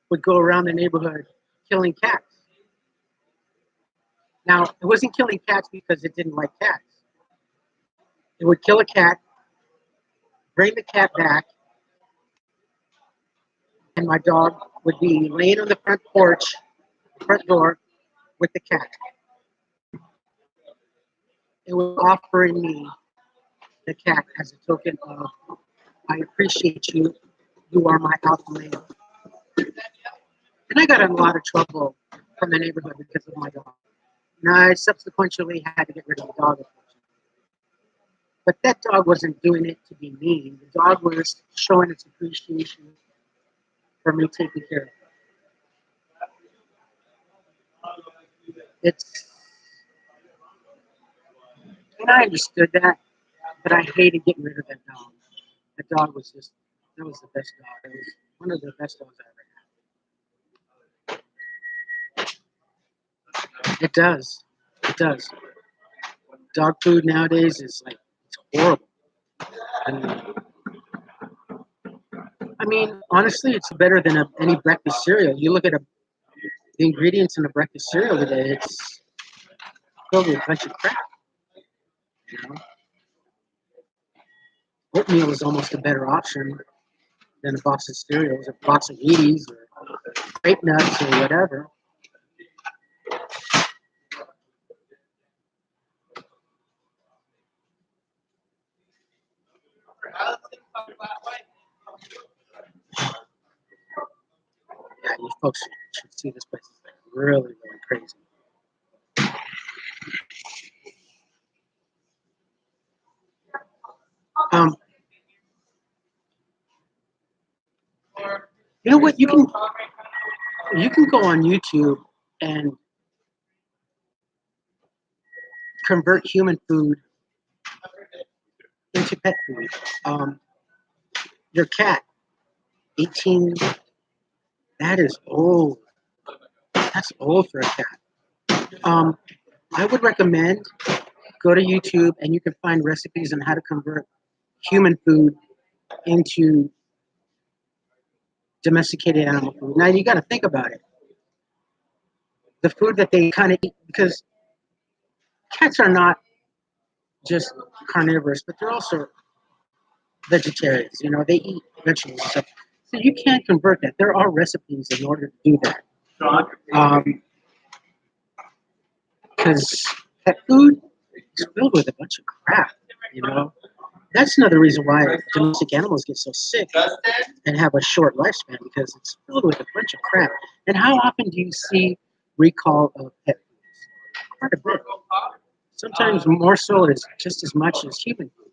would go around the neighborhood killing cats. Now, it wasn't killing cats because it didn't like cats. It would kill a cat, bring the cat back, and my dog would be laying on the front porch, front door, with the cat. It was offering me the cat as a token of, I appreciate you. You are my alpha male. And I got in a lot of trouble from the neighborhood because of my dog. And I subsequently had to get rid of the dog. But that dog wasn't doing it to be mean. The dog was showing its appreciation for me taking care of it. And I understood that, but I hated getting rid of that dog. That dog was that was the best dog. It was one of the best dogs I ever had. It does. It does. Dog food nowadays is like, it's horrible. I mean, honestly, it's better than any breakfast cereal. You look at the ingredients in a breakfast cereal today, it's filled with a bunch of crap. You know? Oatmeal is almost a better option than a box of cereals, a box of Wheaties or grape nuts or whatever. Yeah, you folks should see this place. It's like really, really crazy. Um, you know what? You can go on YouTube and convert human food into pet food. Um, your cat, 18. That is old. That's old for a cat. I would recommend go to YouTube and you can find recipes on how to convert human food into domesticated animal food. Now you got to think about it. The food that they kind of eat, because cats are not just carnivorous, but they're also vegetarians. You know, they eat vegetables and stuff. So you can't convert that. There are recipes in order to do that. Because pet food is filled with a bunch of crap. You know, that's another reason why domestic animals get so sick and have a short lifespan because it's filled with a bunch of crap. And how often do you see recall of pet foods? Quite a bit. Sometimes more so as just as much as human food.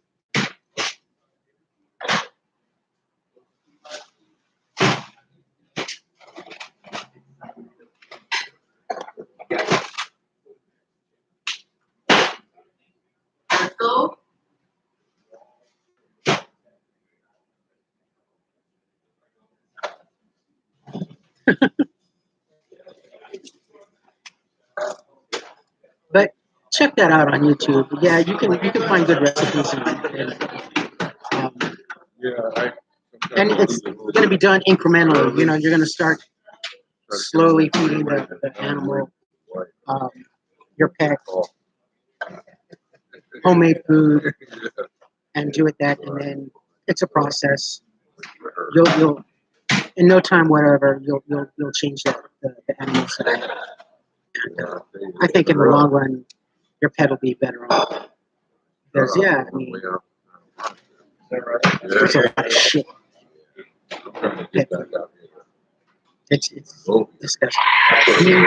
But check that out on YouTube. Yeah, you can find good recipes um, and it's going to be done incrementally. You know, you're going to start slowly feeding the animal, um, your pet, homemade food, and do it that, and then it's a process. You'll in no time, whatever, you'll change the animals. And I think in the long run, your pet will be better off. Because yeah, I mean, there's a lot of shit. Pet food. It's disgusting. I mean,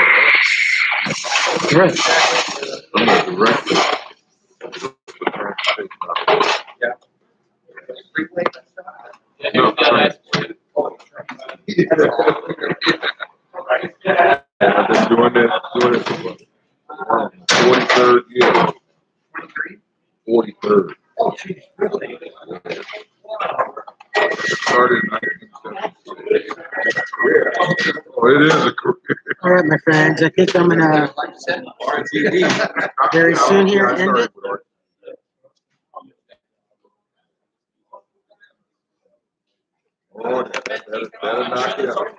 gross. I've been doing this for 43rd year. 43rd. Started in 1976. Oh, it is a career. All right, my friends. I think I'm gonna very soon here end it. Oh, that'll knock you out.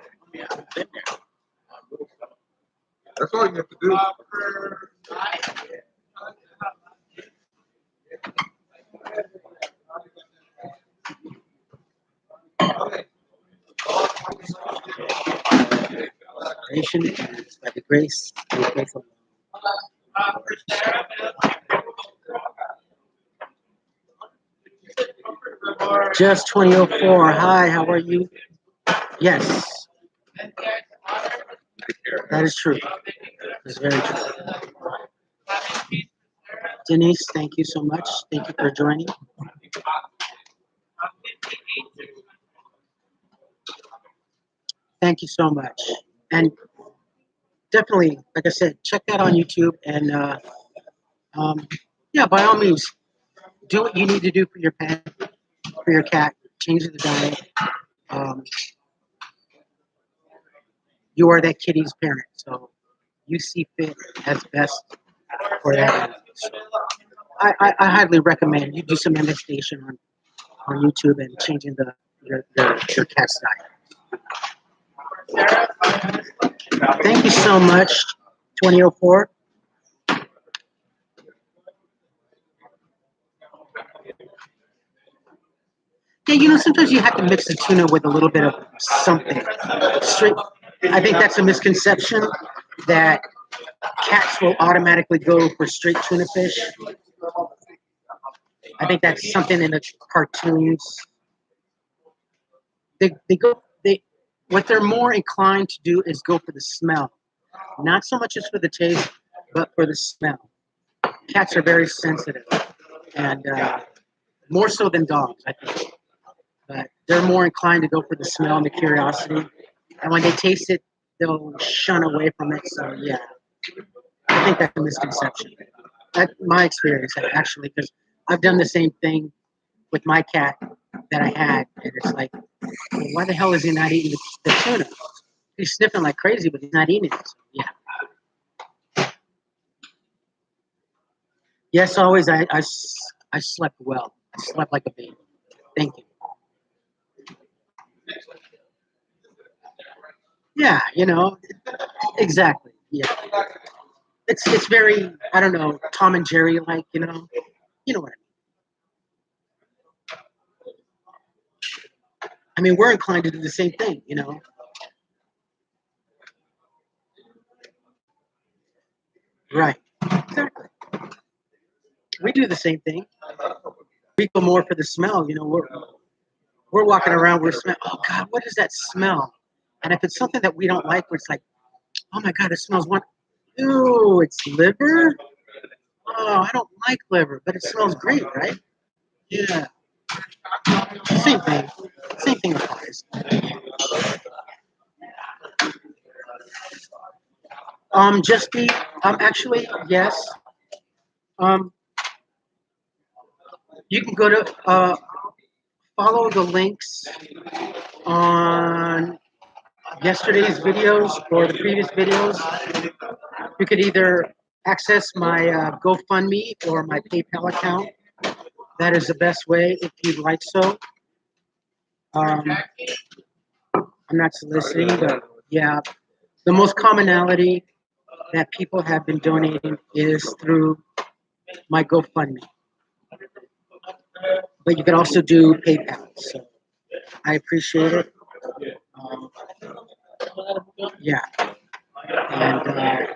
That's all you have to do. Nation is by the grace and faithful. Just 2004. Hi, how are you? Yes, that is true. It's very true. Denise, thank you so much. Thank you for joining. Thank you so much. And definitely, like I said, check that on YouTube. And um, yeah, by all means, do what you need to do for your pet, for your cat. Change the diet. Um, you are that kitty's parent, so you see fit as best for that animal. So I highly recommend you do some investigation on YouTube and changing your cat's diet. Thank you so much, 2004. Yeah, you know, sometimes you have to mix the tuna with a little bit of something. Straight, I think that's a misconception that cats will automatically go for straight tuna fish. I think that's something in the cartoons. They what they're more inclined to do is go for the smell, not so much as for the taste, but for the smell. Cats are very sensitive, and more so than dogs, I think. But they're more inclined to go for the smell and the curiosity. And when they taste it, they'll shun away from it. So yeah, I think that's a misconception. That's my experience actually, because I've done the same thing with my cat that I had, and it's like, well, why the hell is he not eating the tuna? He's sniffing like crazy, but he's not eating it. So, yeah. Yes, always. I slept well. I slept like a baby. Thank you. Yeah, you know, exactly. Yeah, it's very, I don't know, Tom and Jerry like, you know what I mean. We're inclined to do the same thing. Right. Exactly. We do the same thing. We go more for the smell. We're walking around. We're smelling. Oh God, what is that smell? And if it's something that we don't like, it's like, oh my God, it smells one. Ew, it's liver. Oh, I don't like liver, but it smells great, right? Yeah. Same thing. Same thing applies. Just the actually yes. Um, you can go to follow the links on yesterday's videos or the previous videos, you could either access my GoFundMe or my PayPal account. That is the best way if you'd like so. Um, I'm not soliciting, but yeah, the most commonality that people have been donating is through my GoFundMe. But you can also do PayPal. So I appreciate it. Um, yeah. And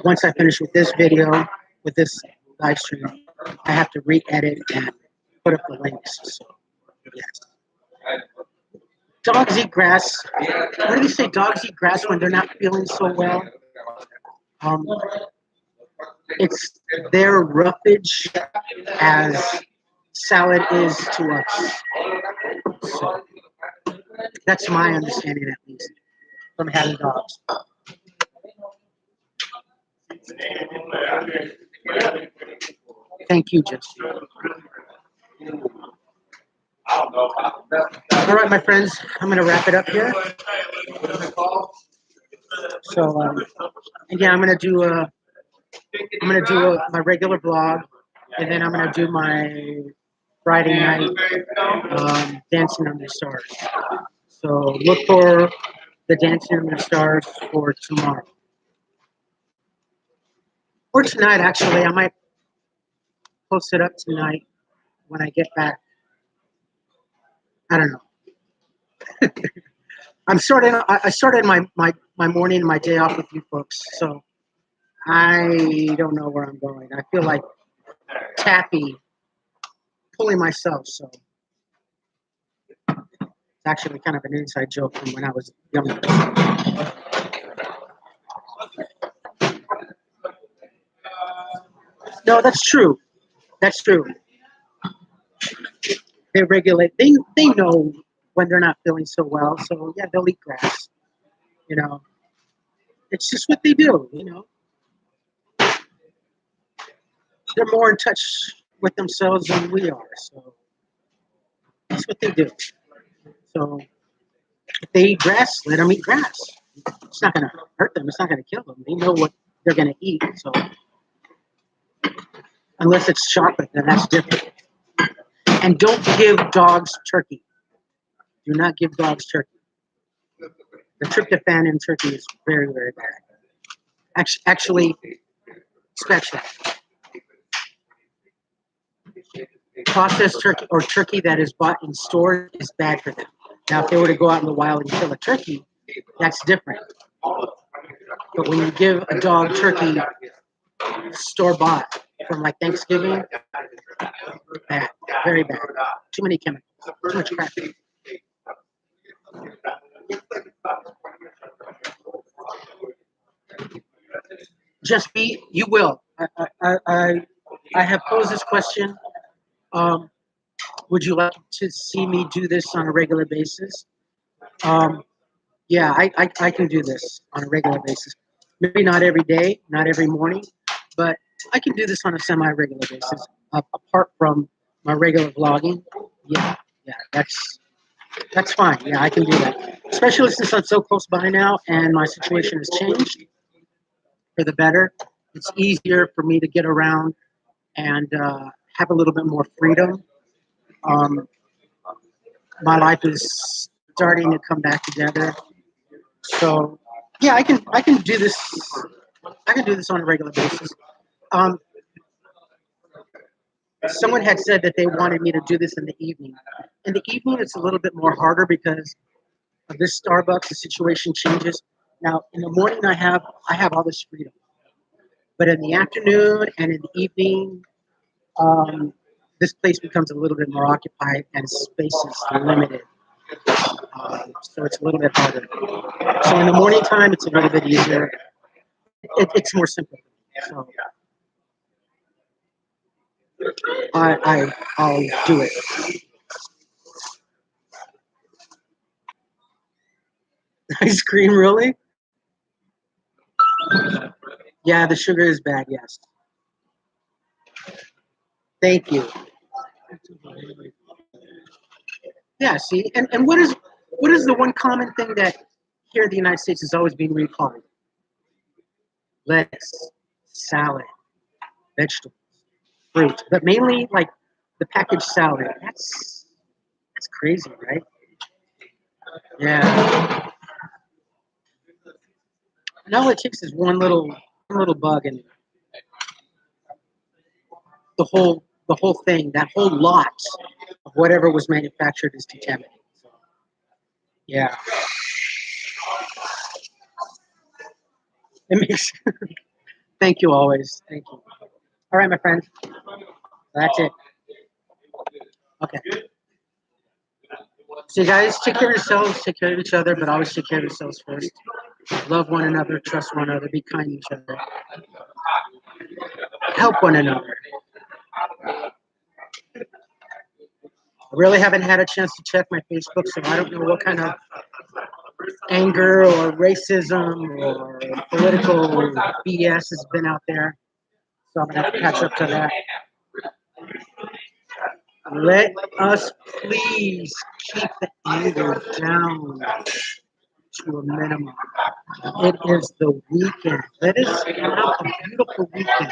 once I finish with this video, with this live stream, I have to re-edit and put up the links. So, yes. Dogs eat grass. What do you say? Dogs eat grass when they're not feeling so well. Um, it's their roughage as salad is to us. So that's my understanding, at least, from having dogs. Thank you, Jesse. All right, my friends, I'm going to wrap it up here. So, again, I'm going to do my regular vlog, and then I'm going to do my Friday night Dancing Under the Stars. So look for the Dancing Under the Stars for tomorrow. Or tonight, actually. I might post it up tonight when I get back. I don't know. I started my morning, my day off with you folks, so I don't know where I'm going. I feel like Taffy pulling myself, so it's actually kind of an inside joke from when I was younger. No, that's true. That's true. They regulate. They know when they're not feeling so well, so yeah, they'll eat grass. You know, it's just what they do. You know, they're more in touch with themselves than we are, so that's what they do. So if they eat grass, let them eat grass. It's not going to hurt them. It's not going to kill them. They know what they're going to eat. So unless it's chocolate, then that's different. And don't give dogs turkey. Do not give dogs turkey. The tryptophan in turkey is very, very bad. Actually, scratch that. Processed turkey or turkey that is bought in stores is bad for them. Now, if they were to go out in the wild and kill a turkey, that's different. But when you give a dog turkey store-bought from like Thanksgiving, bad, very bad. Too many chemicals, too much crap. Just be, you will. I have posed this question. Would you like to see me do this on a regular basis? Yeah, I can do this on a regular basis. Maybe not every day, not every morning, but I can do this on a semi-regular basis. Apart from my regular vlogging, yeah, that's fine. Yeah, I can do that. Especially since I'm so close by now and my situation has changed for the better. It's easier for me to get around and have a little bit more freedom. My life is starting to come back together. So yeah, I can do this. I can do this on a regular basis. Um, Someone had said that they wanted me to do this in the evening. In the evening, it's a little bit more harder because of this Starbucks. The situation changes. Now, in the morning, I have all this freedom, but in the afternoon and in the evening, this place becomes a little bit more occupied and space is limited. So it's a little bit harder. So in the morning time, it's a little bit easier. It's more simple. So I'll do it. Ice cream, really? Yeah, the sugar is bad. Yes. Thank you. Yeah. See, and what is What is the one common thing that here in the United States is always being recalled? Lettuce, salad, vegetables, fruit, but mainly like the packaged salad. That's crazy, right? Yeah. And all it takes is one little bug, and the whole thing, that whole lot of whatever was manufactured is contaminated. So, yeah, it makes. Thank you always. Thank you. All right, my friend. That's it. Okay. So you guys take care of yourselves, take care of each other, but always take care of yourselves first. Love one another, trust one another, be kind to each other, help one another. I really haven't had a chance to check my Facebook, so I don't know what kind of anger or racism or political BS has been out there. So I'm gonna have to catch up to that. Let us please keep the anger down to a minimum. It is the weekend. Let us have a beautiful weekend.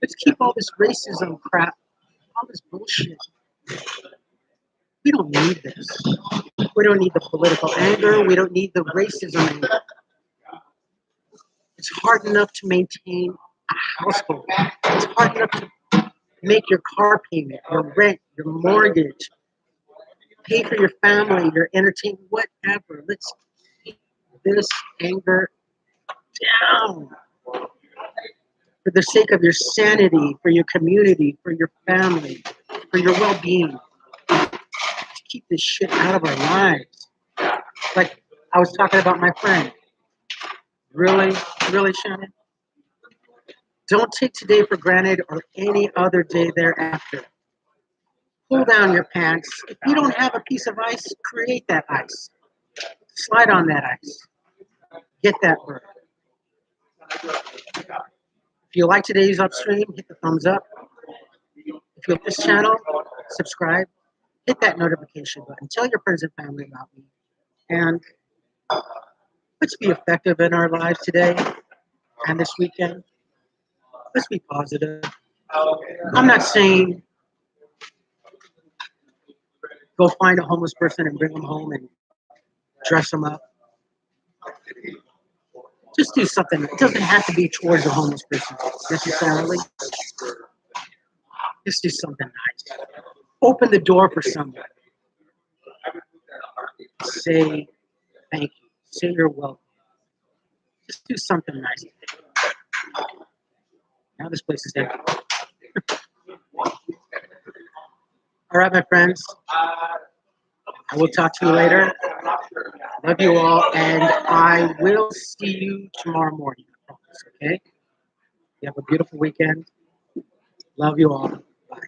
Let's keep all this racism crap, all this bullshit. We don't need this. We don't need the political anger. We don't need the racism anger. It's hard enough to maintain a household. It's hard enough to make your car payment, your rent, your mortgage, pay for your family, your entertainment, whatever. Let's keep this anger down for the sake of your sanity, for your community, for your family, for your well-being. Keep this shit out of our lives. Like I was talking about my friend. Really, really, Shannon? Don't take today for granted or any other day thereafter. Pull down your pants. If you don't have a piece of ice, create that ice. Slide on that ice. Get that bird. If you like today's upstream, hit the thumbs up. If you like this channel, subscribe. Hit that notification button. Tell your friends and family about me. And let's be effective in our lives today and this weekend. Let's be positive. I'm not saying go find a homeless person and bring them home and dress them up. Just do something. It doesn't have to be towards a homeless person necessarily. Just do something nice. Open the door for someone. Say thank you. Say you're welcome. Just do something nice. Now this place is empty. All right, my friends. I will talk to you later. Love you all, and I will see you tomorrow morning. I promise, okay? You have a beautiful weekend. Love you all. Bye.